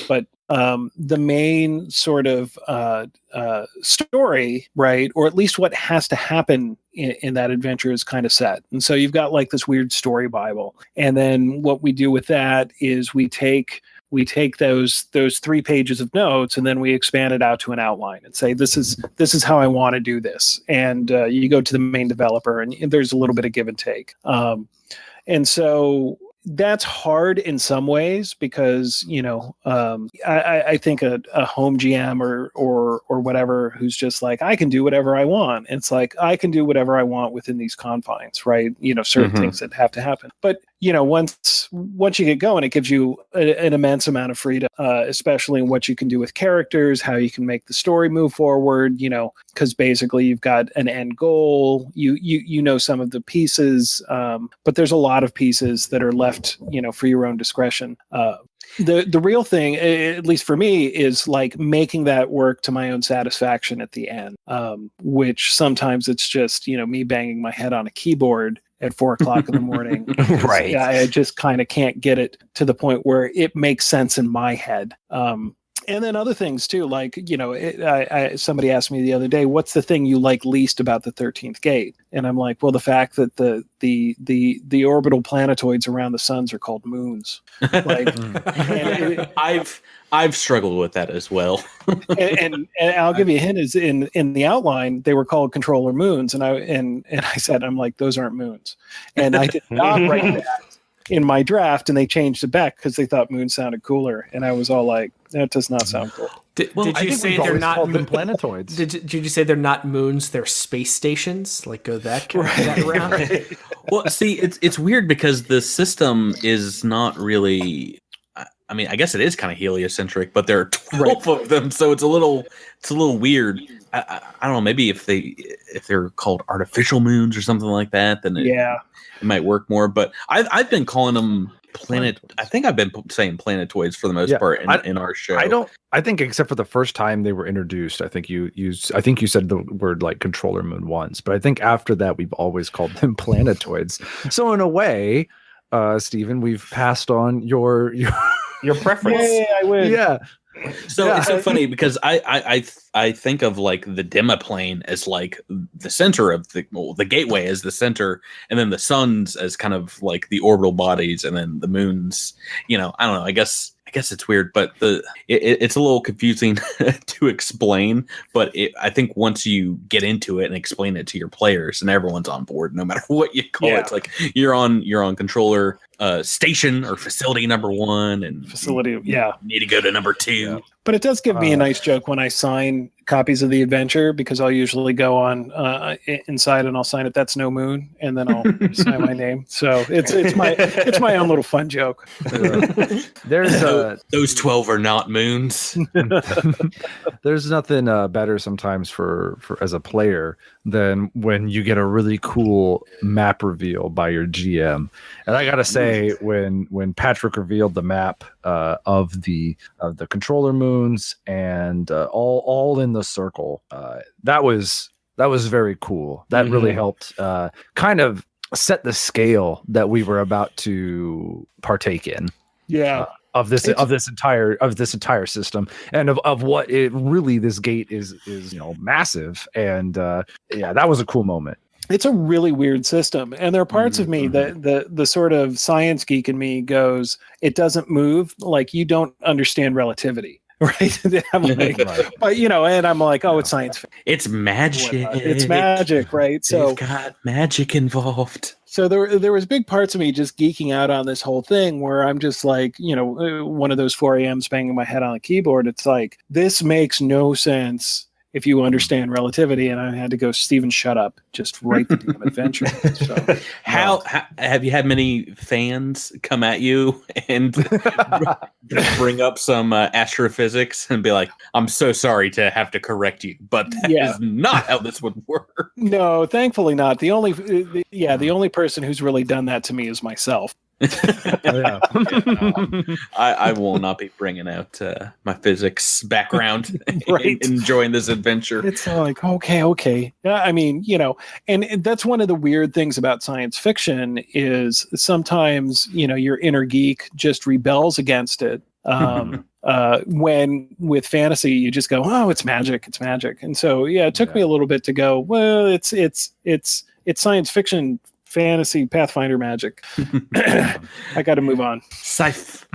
But the main sort of story, right, or at least what has to happen in that adventure is kind of set. And so you've got like this weird story Bible. And then what we do with that is we take those 3 pages of notes and then we expand it out to an outline and say, this is how I want to do this. And you go to the main developer and there's a little bit of give and take. And so that's hard in some ways because, I think a home GM or whatever who's just like, I can do whatever I want. It's like, I can do whatever I want within these confines, right? Certain things that have to happen. But, once you get going, it gives you an immense amount of freedom, especially in what you can do with characters, how you can make the story move forward, because basically you've got an end goal, you know some of the pieces, but there's a lot of pieces that are left, for your own discretion. The real thing, at least for me, is like making that work to my own satisfaction at the end, which sometimes it's just, me banging my head on a keyboard at 4:00 in the morning. Right. I just kind of can't get it to the point where it makes sense in my head. And then other things too, like, somebody asked me the other day, what's the thing you like least about the 13th gate? And I'm like, well, the fact that the orbital planetoids around the suns are called moons. Like, I've struggled with that as well. and I'll give you a hint, is in the outline they were called controller moons, and I said, I'm like, those aren't moons, and I did not write that in my draft, and they changed it back because they thought moon sounded cooler, and I was all like, that does not sound cool. Did you say they're not planetoids? Did you say they're not moons? They're space stations? Like go that route? Right. Well, see, it's weird because the system is not really. I mean, I guess it is kind of heliocentric, but there are 12 of them, so it's a little weird. I don't know. Maybe if they're called artificial moons or something like that, then it might work more. But I've been calling them planet. I think I've been saying planetoids for the most part in our show. I think except for the first time they were introduced, I think you said the word like controller moon once, but I think after that we've always called them planetoids. So in a way, Stephen, we've passed on your preference. Yeah, I would. Yeah. So it's so funny because I think of like the demiplane as like the center of the gateway as the center, and then the suns as kind of like the orbital bodies, and then the moons. I don't know. I guess it's weird, but it's a little confusing to explain. But I think once you get into it and explain it to your players, and everyone's on board, no matter what you call it, it's like you're on controller station or facility number 1, and facility, you need to go to number 2. Yeah. But it does give me a nice joke when I sign copies of the adventure, because I'll usually go on inside and I'll sign it, "That's no moon," and then I'll sign my name. So it's my own little fun joke. There's those 12 are not moons. There's nothing better sometimes for as a player than when you get a really cool map reveal by your GM. And I gotta say, when Patrick revealed the map of the controller moons and all in the circle, that was very cool. That really helped kind of set the scale that we were about to partake in. Yeah. Of this entire system, and of what it really, this gate is massive, and that was a cool moment. It's a really weird system, and there are parts of me that the sort of science geek in me goes, it doesn't move, like you don't understand relativity. right? And I'm like, but and I'm like, oh, it's science fiction. It's magic. It's magic, right? So they've got magic involved. So there was big parts of me just geeking out on this whole thing where I'm just like, one of those 4 a.m. banging my head on the keyboard. It's like, this makes no sense if you understand relativity. And I had to go, Steven, shut up. Just write the damn adventure. So, how have you had many fans come at you and bring up some astrophysics and be like, I'm so sorry to have to correct you, but that is not how this would work. No, thankfully not. The only person who's really done that to me is myself. I will not be bringing out my physics background and enjoying this adventure. It's like, okay. I mean, and that's one of the weird things about science fiction is sometimes, your inner geek just rebels against it. When with fantasy, you just go, oh, it's magic. And so, it took me a little bit to go, well, it's science fiction, fantasy, Pathfinder magic. I got to move on. Fancy.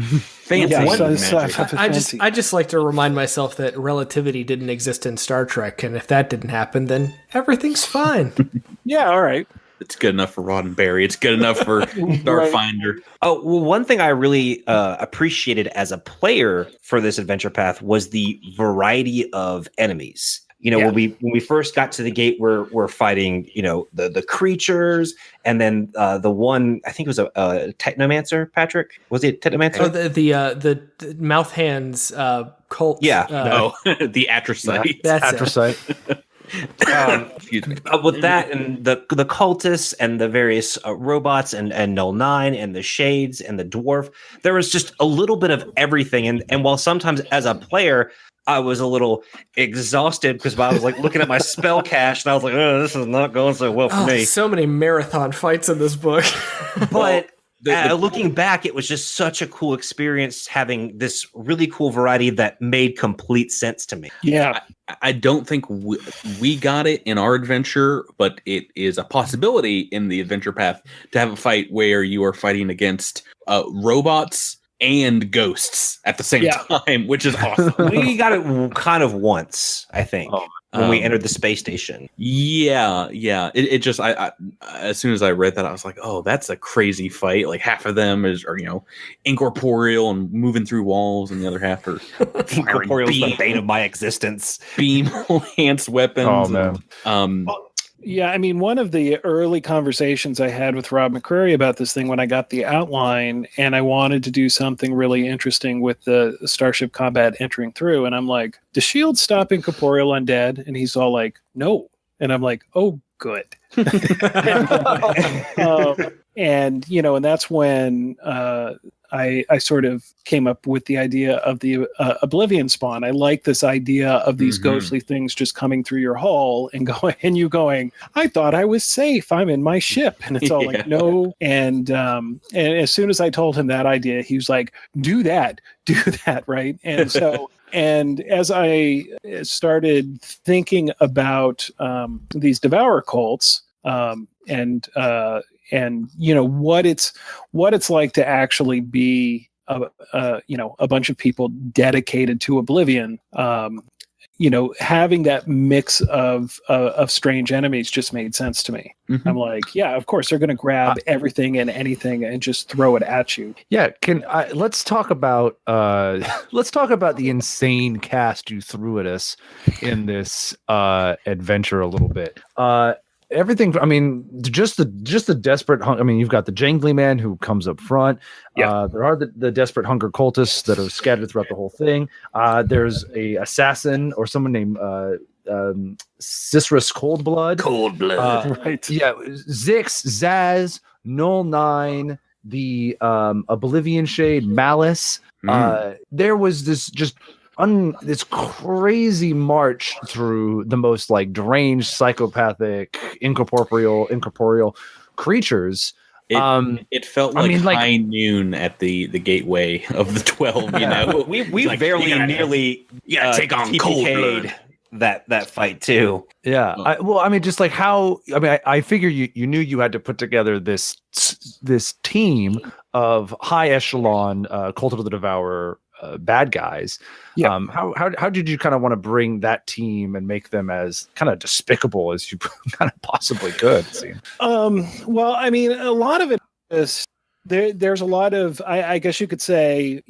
I just like to remind myself that relativity didn't exist in Star Trek, and if that didn't happen, then everything's fine. Yeah, all right. It's good enough for Roddenberry. It's good enough for Starfinder. Oh, well, one thing I really appreciated as a player for this adventure path was the variety of enemies. When we first got to the gate, we're fighting, the creatures, and then the one, I think it was a technomancer. Patrick, was it technomancer? Oh, the mouth hands cult. Yeah, the Atrocyte. That's Atrocyte. Excuse me. With that and the cultists and the various robots and Null 9 and the shades and the dwarf, there was just a little bit of everything. And while sometimes as a player, I was a little exhausted because I was like looking at my spell cache and I was like, oh, this is not going so well for me. So many marathon fights in this book. But looking back, it was just such a cool experience having this really cool variety that made complete sense to me. Yeah. I don't think we got it in our adventure, but it is a possibility in the adventure path to have a fight where you are fighting against robots and ghosts at the same time, which is awesome. We got it kind of once, I think, when we entered the space station. Yeah. It just, I as soon as I read that, I was like, oh, that's a crazy fight. Like half of them are incorporeal and moving through walls, and the other half are incorporeal is the bane of my existence. Beam enhanced weapons. Oh man. Yeah, I mean, one of the early conversations I had with Rob McCreary about this thing when I got the outline, and I wanted to do something really interesting with the Starship Combat entering through, and I'm like, does S.H.I.E.L.D. stop incorporeal undead? And he's all like, no. And I'm like, oh, good. And that's when I sort of came up with the idea of the Oblivion spawn. I like this idea of these ghostly things just coming through your hull and going, I thought I was safe. I'm in my ship. And it's all like, no. And as soon as I told him that idea, he was like, do that. Right. And so, and as I started thinking about these Devourer cults, and what it's like to actually be a bunch of people dedicated to Oblivion, having that mix of strange enemies just made sense to me. I'm like, yeah, of course they're going to grab everything and anything and just throw it at you. Yeah, let's talk about the insane cast you threw at us in this adventure a little bit. Everything. I mean, just the desperate. I mean, you've got the jangly man who comes up front. There are the desperate hunger cultists that are scattered throughout the whole thing. There's a assassin or someone named Cicerus Coldblood. Right. Yeah, Zix, Zaz, Null 9, the Oblivion Shade, Malice. There was this this crazy march through the most deranged, psychopathic, incorporeal creatures. It felt like high noon at the gateway of the 12. We nearly take on Coldblood. That fight too. Yeah. I figure you knew you had to put together this team of high echelon Cult of the Devourer bad guys. Yeah. How did you kind of want to bring that team and make them as kind of despicable as you kind of possibly could? Well, I mean, a lot of it is there's a lot of, I guess you could say,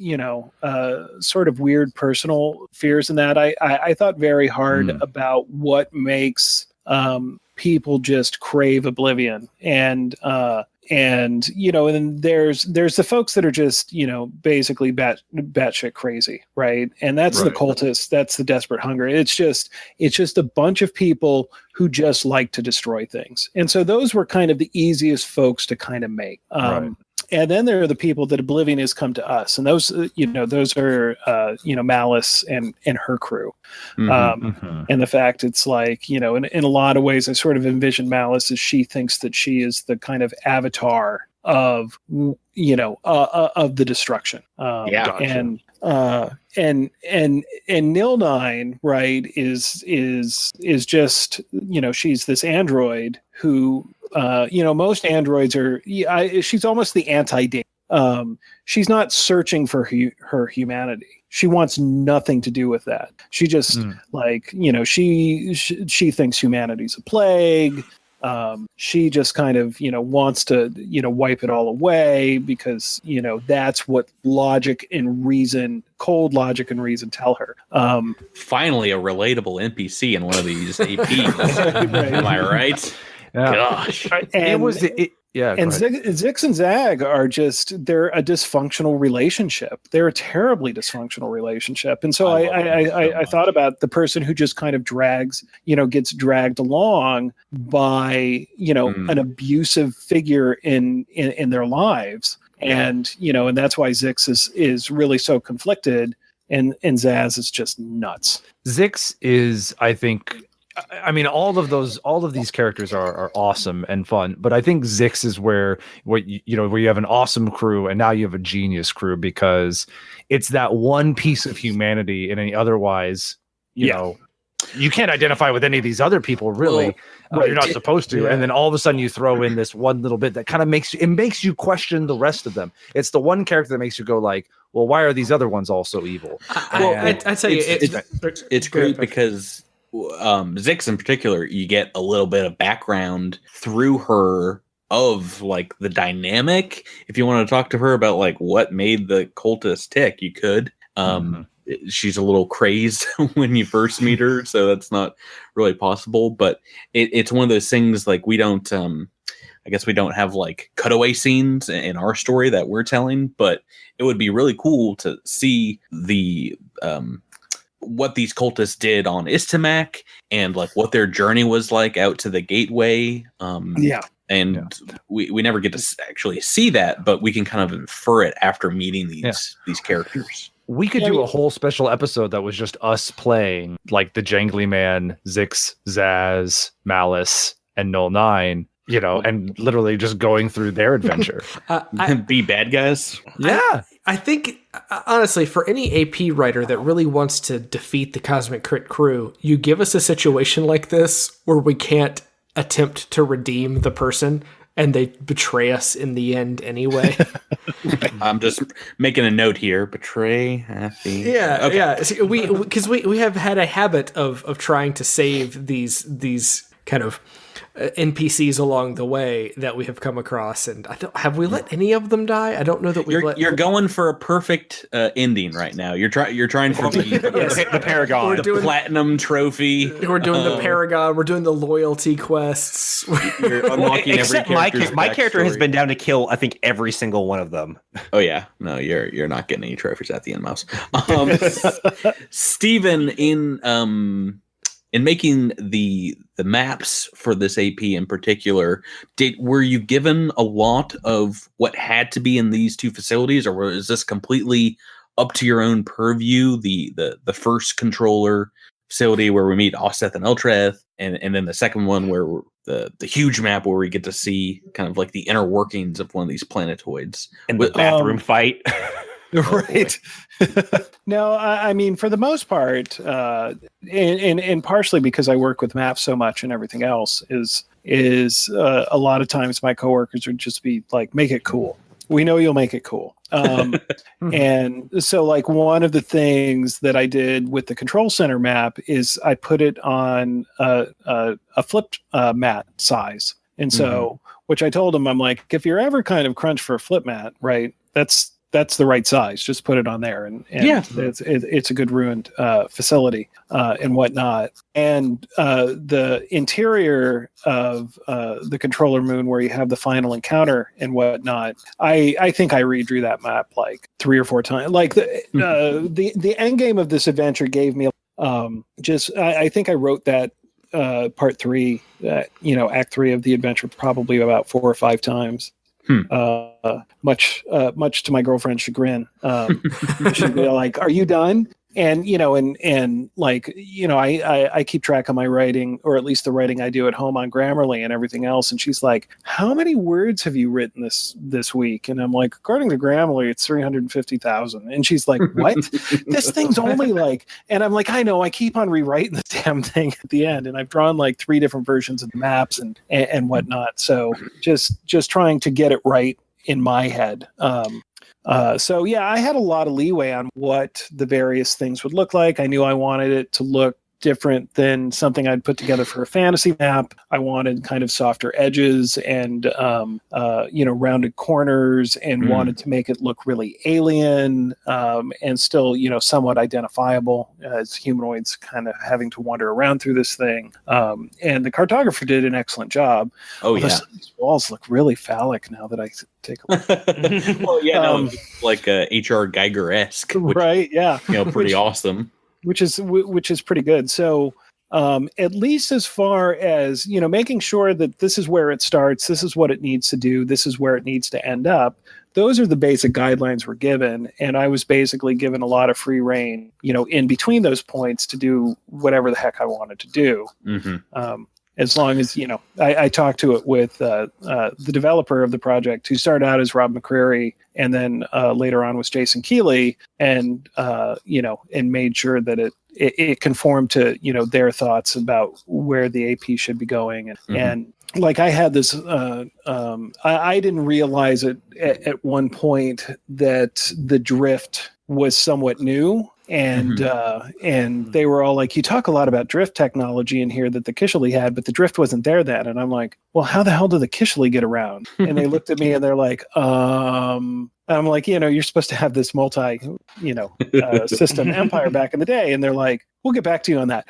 sort of weird personal fears in that. I thought very hard about what makes people just crave oblivion, and then there's the folks that are just basically batshit crazy, right? And that's the cultists, that's the desperate hunger. It's just a bunch of people who just like to destroy things, and so those were kind of the easiest folks to kind of make. And then there are the people that oblivion has come to us, and those are Malice and her crew. And the fact it's like, in a lot of ways I sort of envision Malice as she thinks that she is the kind of avatar of of the destruction. And Nil Nine, right, is just, she's this android who most androids are, she's almost the anti-Dane. She's not searching for her humanity. She wants nothing to do with that. She just she thinks humanity's a plague. She just kind of, wants to, wipe it all away because, that's what logic and reason, cold logic and reason tell her. Finally, a relatable NPC in one of these APs. Right. Am I right? Yeah. Gosh. And Yeah, and Zix and Zag are they're a dysfunctional relationship. They're a terribly dysfunctional relationship. And so I thought about the person who just kind of gets dragged along by, an abusive figure in their lives. And, and that's why Zix is really so conflicted, and Zaz is just nuts. Zix is, I think, all of these characters are awesome and fun, but I think Zix is where you have an awesome crew and now you have a genius crew, because it's that one piece of humanity, and otherwise, you can't identify with any of these other people, really. You're not supposed to. Yeah. And then all of a sudden you throw in this one little bit that kind of makes you question the rest of them. It's the one character that makes you go like, well, why are these other ones all so evil? I'd say it's great because Zix in particular, you get a little bit of background through her of like the dynamic. If you want to talk to her about like what made the cultist tick, you could. She's a little crazed when you first meet her, so that's not really possible. But it's one of those things like we don't. I guess we don't have like cutaway scenes in our story that we're telling, but it would be really cool to see the what these cultists did on Istamak and like what their journey was like out to the gateway. We never get to actually see that, but we can kind of infer it after meeting these characters. We could do a whole special episode that was just us playing like the Jangly Man, Zix, Zaz, Malice, and Null 9, and literally just going through their adventure. Be bad guys. Yeah. I think, honestly, for any AP writer that really wants to defeat the Cosmic Crit crew, you give us a situation like this where we can't attempt to redeem the person and they betray us in the end anyway. I'm just making a note here. Betray, happy. Yeah, okay. yeah. See, we have had a habit of trying to save these kind of NPCs along the way that we have come across, and have we let any of them die? I don't know that You're going for a perfect ending right now. You're trying for the Paragon, the platinum trophy. We're doing the Paragon. We're doing the loyalty quests. You're unlocking except my character has been down to kill, I think, every single one of them. Oh yeah, no, you're not getting any trophies at the end, Mouse. Steven, in making the maps for this AP in particular, were you given a lot of what had to be in these two facilities, or was this completely up to your own purview? The first controller facility where we meet Oseth and Eltreth, and then the second one where the huge map where we get to see kind of like the inner workings of one of these planetoids. And the bathroom fight. Right. No, I mean, for the most part, and partially because I work with maps so much and everything else, is a lot of times my coworkers would just be like, make it cool. We know you'll make it cool. And so like one of the things that I did with the control center map is I put it on a flipped mat size. And so, which I told him, I'm like, if you're ever kind of crunched for a flip mat, right, that's the right size. Just put it on there, and it's a good ruined facility and whatnot. And the interior of the controller moon, where you have the final encounter and whatnot, I think I redrew that map like 3 or 4 times. Like the end game of this adventure gave me I think I wrote that part 3, act 3 of the adventure probably about 4 or 5 times. Much to my girlfriend's chagrin. She'd be like, "Are you done?" And I keep track of my writing, or at least the writing I do at home on Grammarly and everything else. And she's like, "How many words have you written this week?" And I'm like, "According to Grammarly, it's 350,000." And she's like, "What? This thing's only like..." And I'm like, "I know. I keep on rewriting the damn thing at the end, and I've drawn like 3 different versions of the maps and whatnot. So just trying to get it right in my head." So yeah, I had a lot of leeway on what the various things would look like. I knew I wanted it to look different than something I'd put together for a fantasy map. I wanted kind of softer edges and rounded corners, and wanted to make it look really alien and still somewhat identifiable as humanoids kind of having to wander around through this thing. And the cartographer did an excellent job. These walls look really phallic now that I take a look. Well, like H.R. Geiger-esque, right? Yeah, pretty awesome. Which is pretty good. So at least as far as making sure that this is where it starts, this is what it needs to do, this is where it needs to end up. Those are the basic guidelines we're given, and I was basically given a lot of free reign, in between those points to do whatever the heck I wanted to do. As long as, I talked to it with the developer of the project, who started out as Rob McCreary, and then later on was Jason Keeley, and made sure that it conformed to, their thoughts about where the AP should be going. And like I had this, I didn't realize it at one point that the drift was somewhat new. And they were all like, "You talk a lot about drift technology in here that the Kishali had, but the drift wasn't there then." And I'm like, "Well, how the hell did the Kishali get around?" And they looked at me and they're like, I'm like, you're supposed to have this multi, system empire back in the day. And they're like, "We'll get back to you on that."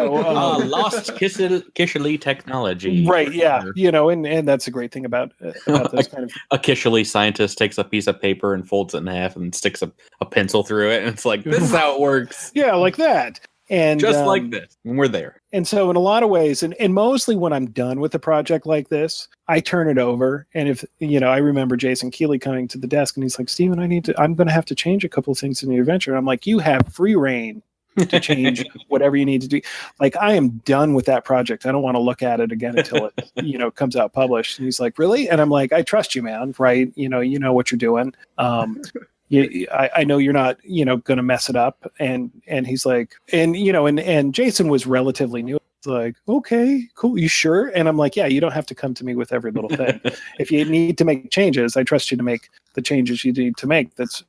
Lost Kishali technology. Right. Yeah. And that's a great thing about those kind of. A Kishali scientist takes a piece of paper and folds it in half and sticks a pencil through it. And it's like, this is how it works. Yeah, like that. And just like this, when we're there. And so in a lot of ways, and mostly when I'm done with a project like this, I turn it over. And if, I remember Jason Keeley coming to the desk and he's like, "Steven, I'm going to have to change a couple of things in the adventure." And I'm like, "You have free reign to change whatever you need to do." Like, I am done with that project. I don't want to look at it again until it, comes out published. And he's like, "Really?" And I'm like, "I trust you, man. Right. You know what you're doing. I know you're not, going to mess it up." And he's like, and Jason was relatively new. It's like, "Okay, cool. You sure?" And I'm like, "Yeah, you don't have to come to me with every little thing. If you need to make changes, I trust you to make the changes you need to make. That's,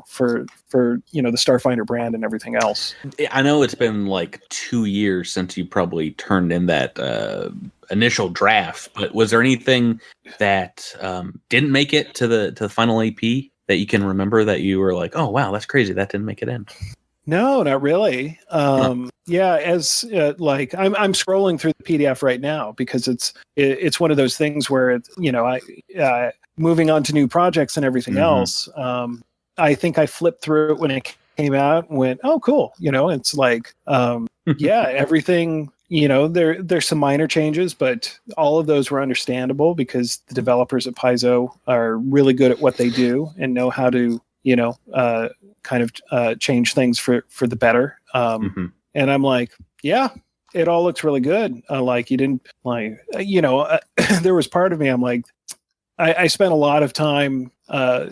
for the Starfinder brand and everything else." I know it's been like 2 years since you probably turned in that initial draft, but was there anything that didn't make it to the final AP that you can remember that you were like, "Oh wow, that's crazy, that didn't make it in"? No, not really. Yeah, as like I'm scrolling through the PDF right now because it's one of those things where it's, I moving on to new projects and everything else. I think I flipped through it when it came out and went, "Oh, cool." It's like, yeah, everything. There's some minor changes, but all of those were understandable because the developers at Paizo are really good at what they do and know how to, kind of change things for the better. And I'm like, yeah, it all looks really good. Like, you didn't like, there was part of me, I'm like, I spent a lot of time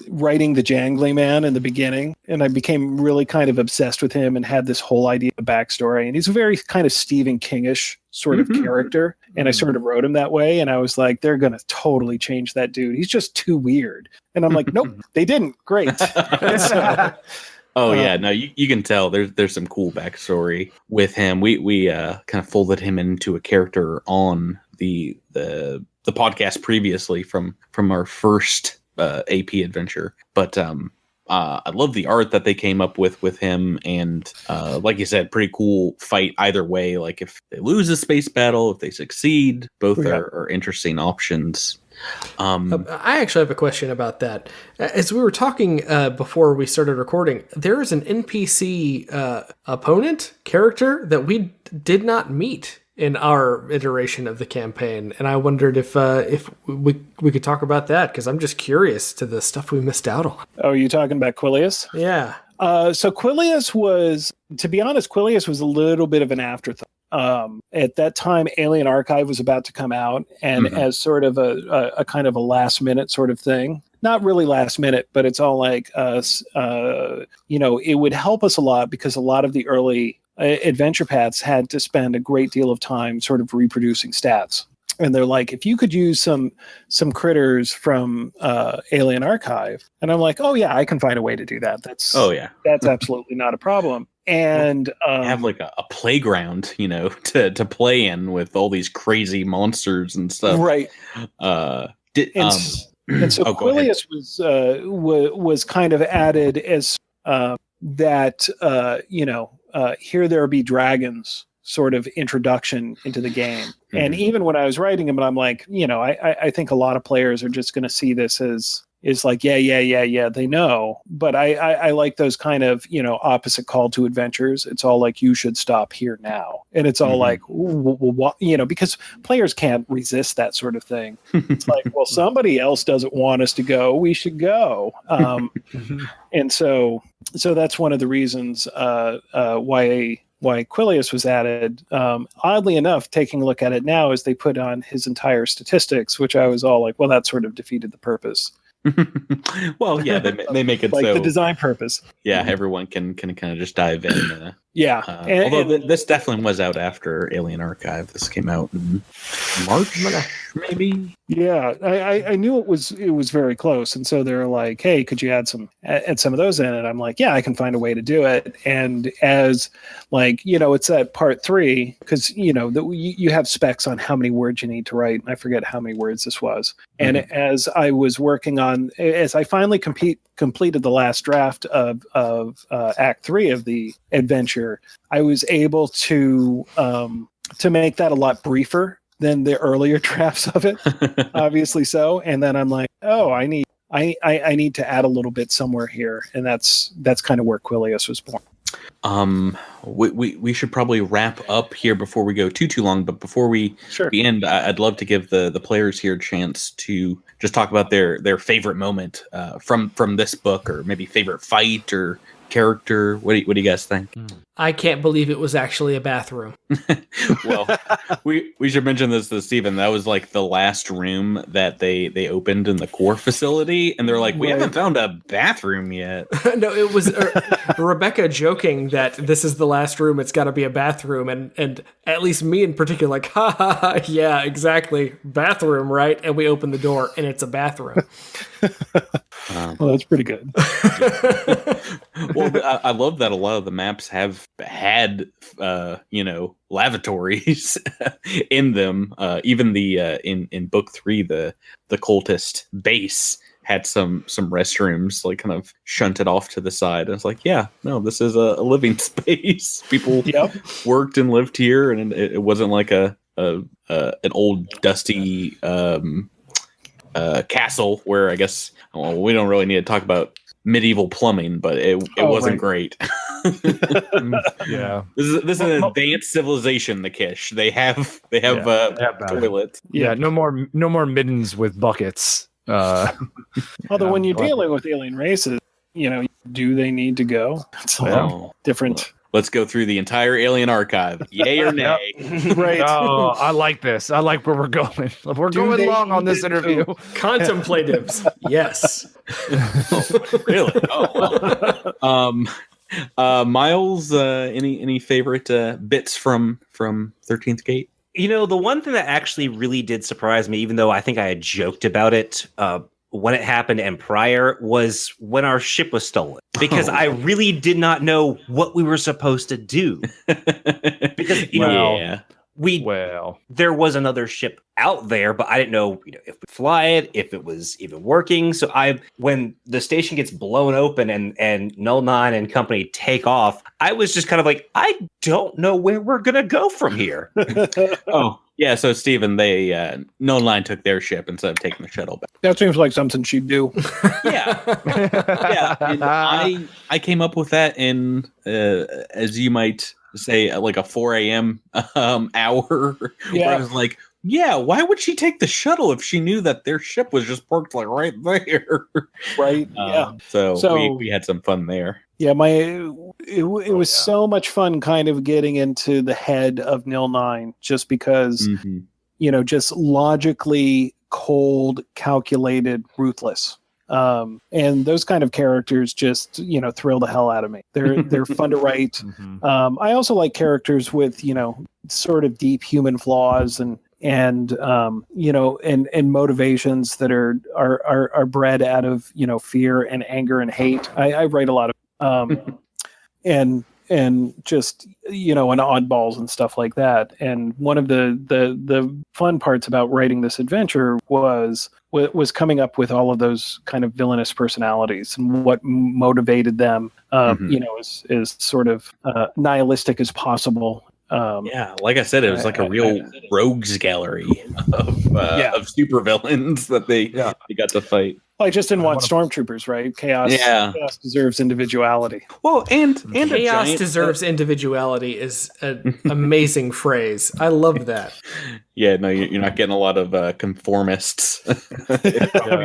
writing the Jangly Man in the beginning, and I became really kind of obsessed with him and had this whole idea of backstory. And he's a very kind of Stephen King-ish sort of character. and I sort of wrote him that way. And I was like, they're going to totally change that dude. He's just too weird. And I'm like, nope, they didn't. Great. So, oh yeah, no, you can tell there's some cool backstory with him. We kind of folded him into a character on the podcast previously from our first AP adventure, but I love the art that they came up with him, and like you said, pretty cool fight either way. Like if they lose a space battle, if they succeed, both are interesting options. I actually have a question about that. As we were talking before we started recording, there is an NPC opponent character that we did not meet in our iteration of the campaign, and I wondered if we could talk about that, because I'm just curious to the stuff we missed out on. Oh, are you talking about Quilius? Yeah. So Quilius was, to be honest, Quilius was a little bit of an afterthought. At that time, Alien Archive was about to come out, and as sort of a kind of a last minute sort of thing. Not really last minute, but it's all like, it would help us a lot, because a lot of the early adventure paths had to spend a great deal of time sort of reproducing stats. And they're like, if you could use some critters from Alien Archive, and I'm like, oh yeah, I can find a way to do that. That's absolutely not a problem. And have like a playground, to play in with all these crazy monsters and stuff, right? And so Quilius was kind of added as that here there be dragons sort of introduction into the game. And even when I was writing him, I'm like, I think a lot of players are just going to see this as like, yeah, they know. But I like those kind of, opposite call to adventures. It's all like, you should stop here now. And it's all like, because players can't resist that sort of thing. It's like, well, somebody else doesn't want us to go, we should go. And so that's one of the reasons why Quilius was added. Oddly enough, taking a look at it now, as they put on his entire statistics, which I was all like, well, that sort of defeated the purpose. Well, yeah, they make it like so the design purpose. Yeah, everyone can kind of just dive in. Yeah, although this definitely was out after Alien Archive. This came out in March, maybe. Yeah, I knew it was very close, and so they're like, "Hey, could you add some of those in?" And I'm like, "Yeah, I can find a way to do it." And as like it's that part 3, because you have specs on how many words you need to write, and I forget how many words this was. And as I was working on, as I finally completed the last draft of Act 3 of the adventure, I was able to make that a lot briefer than the earlier drafts of it, obviously so. And then I'm like, oh, I need to add a little bit somewhere here, and that's kind of where Quilius was born. We should probably wrap up here before we go too long. But before we end, I'd love to give the players here a chance to just talk about their favorite moment from this book, or maybe favorite fight or character. What do you guys think? I can't believe it was actually a bathroom. Well, we should mention this to Stephen. That was like the last room that they opened in the core facility, and they're like, we haven't found a bathroom yet. No, it was Rebecca joking that this is the last room, it's got to be a bathroom, and at least me in particular, like, ha, yeah, exactly, bathroom, right? And we open the door, and it's a bathroom. Well, that's pretty good. Well, I love that a lot of the maps have had lavatories in them. Even the in book 3, the cultist base had some restrooms like kind of shunted off to the side. And it's like, yeah, no, this is a living space. People worked and lived here, and it wasn't like an old dusty castle where I guess we don't really need to talk about medieval plumbing, but it wasn't great. Yeah, this is an advanced civilization. The Kish, they have toilets. Yeah, no more middens with buckets. Although when you're dealing with alien races, do they need to go? It's different. Let's go through the entire Alien Archive. Yay or nay? Right. Oh, I like this. I like where we're going. We're going long on this interview. Contemplatives. Yes. Really? Oh, wow. Miles, any favorite bits from 13th Gate? The one thing that actually really did surprise me, even though I think I had joked about it when it happened and prior, was when our ship was stolen. Because I really did not know what we were supposed to do. Because, there was another ship out there, but I didn't know, if we fly it, if it was even working. So when the station gets blown open and Null 9 and company take off, I was just kind of like, I don't know where we're gonna go from here. Oh yeah, so Steven, they Null 9 took their ship instead of taking the shuttle back. That seems like something she'd do. Yeah. And I came up with that in as you might say, like a 4 a.m. Hour. Yeah. Where I was like, yeah, why would she take the shuttle if she knew that their ship was just parked like right there? Right. Yeah. So we had some fun there. Yeah, it was so much fun kind of getting into the head of Nil 9 just because, just logically cold, calculated, ruthless. And those kind of characters just, thrill the hell out of me. They're fun to write. I also like characters with, sort of deep human flaws and motivations that are bred out of, fear and anger and hate. I write a lot of and just and oddballs and stuff like that. And one of the fun parts about writing this adventure was coming up with all of those kind of villainous personalities and what motivated them is sort of nihilistic as possible. Like I said, it was like a real rogues gallery of supervillains that they got to fight. Well, I just didn't want stormtroopers, right? Chaos deserves individuality. Well, and chaos deserves individuality is an amazing phrase. I love that. Yeah, no, you're not getting a lot of conformists.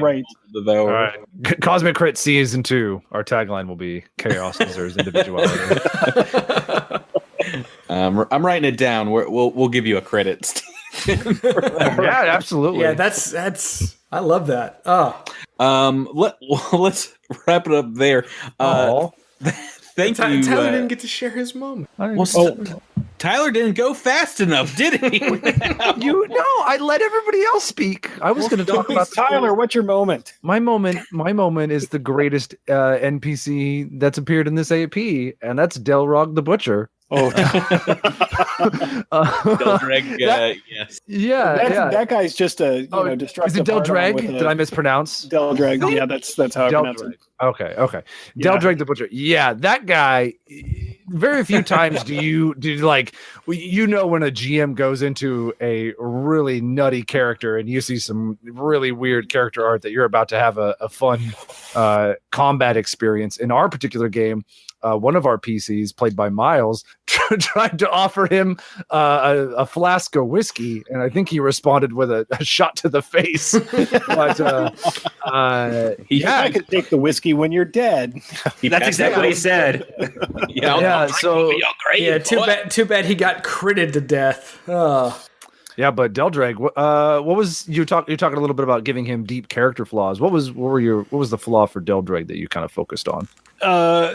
Right. All right. Cosmic Crit Season 2. Our tagline will be Chaos deserves individuality. I'm writing it down. We'll give you a credit, Steve. Yeah, absolutely. Yeah, that's I love that. Let's wrap it up there. Thank you. Tyler didn't get to share his moment. Tyler didn't go fast enough, did he? I let everybody else speak. I was going to talk about Tyler. What's your moment? My moment is the greatest NPC that's appeared in this AP, and that's Delrog the Butcher. Oh, Deldrag, yes. Yeah, that guy's just a destructive. Is it Deldrag? Did I mispronounce? Deldrag. Yeah, that's how I pronounce it. Okay. Deldrag the Butcher. Yeah, that guy. Very few times do you like when a GM goes into a really nutty character and you see some really weird character art that you're about to have a fun combat experience. In our particular game, one of our PCs, played by Miles, tried to offer him a flask of whiskey, and I think he responded with a shot to the face. But I could take the whiskey when you're dead. That's exactly what he said. Too bad he got critted to death. Yeah, but Deldrag, what was you're talking a little bit about giving him deep character flaws? What was the flaw for Deldrag that you kind of focused on?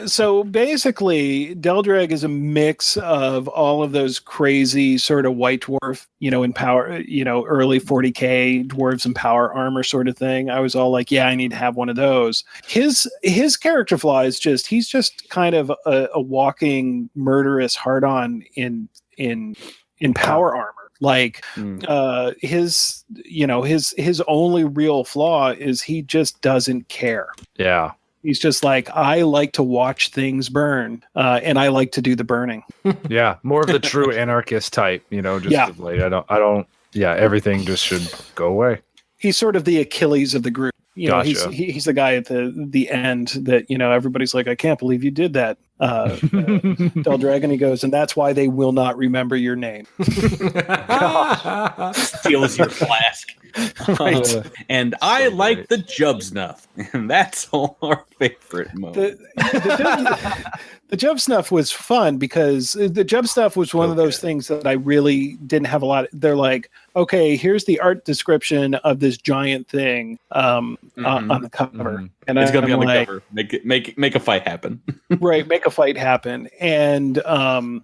So basically, Deldrag is a mix of all of those crazy sort of white dwarf, in power, early 40K dwarves in power armor sort of thing. I was all like, yeah, I need to have one of those. His character flaw is he's just kind of a walking murderous hard-on in power armor. Like his only real flaw is he just doesn't care. Yeah. He's just like, I like to watch things burn, and I like to do the burning. Yeah, more of the true anarchist type, like I don't. Yeah, everything just should go away. He's sort of the Achilles of the group. Gotcha. He's the guy at the end that everybody's like, I can't believe you did that, Deldrag, and he goes, and that's why they will not remember your name. Steals your flask. Right. And I like the Jubsnuff, and that's all our favorite moment. The Jub stuff was fun because the Jub stuff was one of those things that I really didn't have a lot. They're like, okay, here's the art description of this giant thing on the cover, and it's gonna be on the cover. Make a fight happen. Right, make a fight happen, and I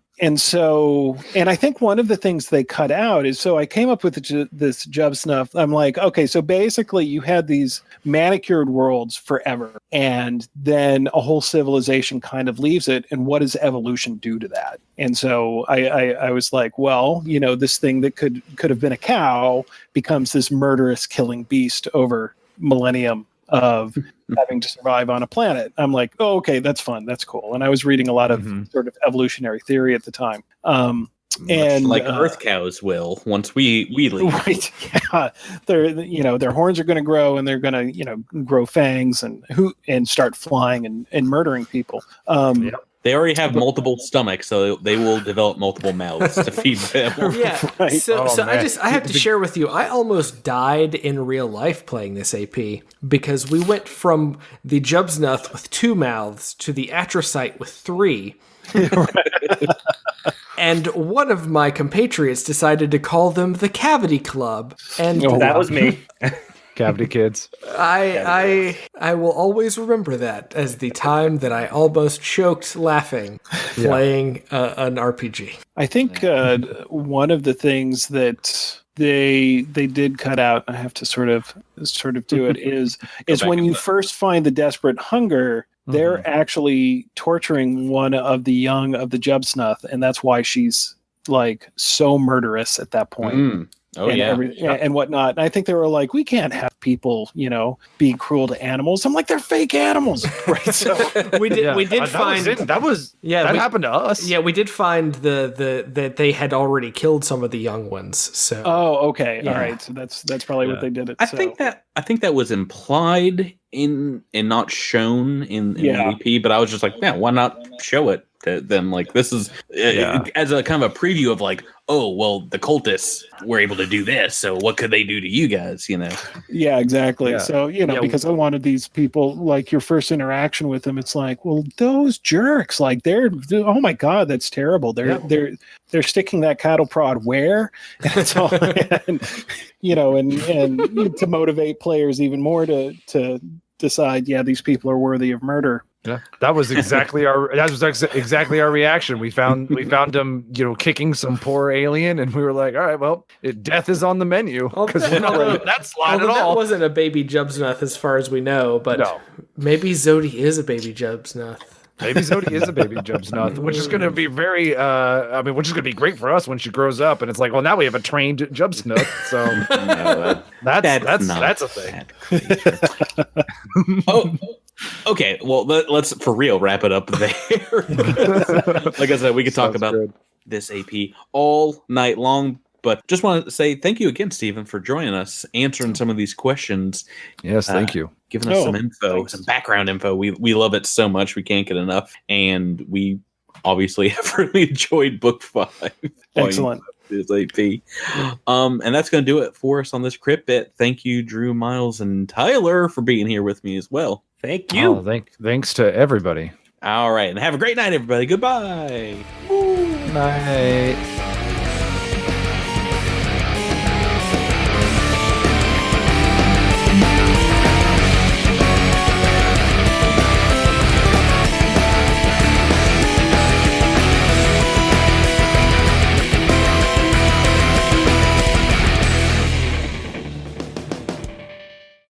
think one of the things they cut out is, so I came up with this Jub stuff. I'm like, okay, so basically you had these manicured worlds forever, and then a whole civilization kind of leaves it, and what does evolution do to that? And so I was like, well, this thing that could have been a cow becomes this murderous killing beast over millennium of having to survive on a planet. I'm like, oh, okay, that's fun, that's cool. And I was reading a lot of sort of evolutionary theory at the time. And like Earth cows will once we leave. Right. Yeah. Their horns are going to grow, and they're going to, grow fangs and start flying and murdering people. They already have multiple stomachs, so they will develop multiple mouths to feed them. Yeah. Right. So I have to share with you, I almost died in real life playing this AP because we went from the Jubsnuth with 2 mouths to the Atrocyte with 3. And one of my compatriots decided to call them the Cavity Club. And that was me. Cavity kids. I will always remember that as the time that I almost choked laughing playing an RPG. I think one of the things that they did cut out, I have to sort of do it, is when you first find the Desperate Hunger, they're actually torturing one of the young of the Jubsnuth, and that's why she's like so murderous at that point. And whatnot. And I think they were like, we can't have people, being cruel to animals. I'm like, they're fake animals, right? So we did find that happened to us. Yeah, we did find that they had already killed some of the young ones. So okay, all right. So that's probably what they did. I think that was implied in and not shown in the EP, but I was just like, why not show it to them? Like, this is as a kind of a preview of like, oh, well, the cultists were able to do this, so what could they do to you guys, Yeah, exactly. Yeah. So, because I wanted these people, like, your first interaction with them, it's like, well, those jerks, like, oh my God, that's terrible. They're sticking that cattle prod where? And it's all, and to motivate players even more to decide, these people are worthy of murder. Yeah, that was exactly our reaction. We found him, kicking some poor alien, and we were like, all right, well, death is on the menu because we're not letting that slide at all. That wasn't a baby Jubsnuth as far as we know, but maybe Zodi is a baby Jubsnuth. Maybe Zodi is a baby Jubsnuth, which is going to be which is going to be great for us when she grows up. And it's like, well, now we have a trained Jubsnuth, so that's a thing. Okay, well, let's for real wrap it up there. Like I said, we could talk about this AP all night long, but just want to say thank you again, Stephen, for joining us, answering some of these questions. Yes, thank you. Giving us some info, some background info. We love it so much. We can't get enough. And we obviously have really enjoyed Book 5. Excellent. This AP. And that's going to do it for us on this Crypt Bit. Thank you, Drew, Miles, and Tyler for being here with me as well. Thank you. Thanks to everybody. All right. And have a great night, everybody. Goodbye. Night.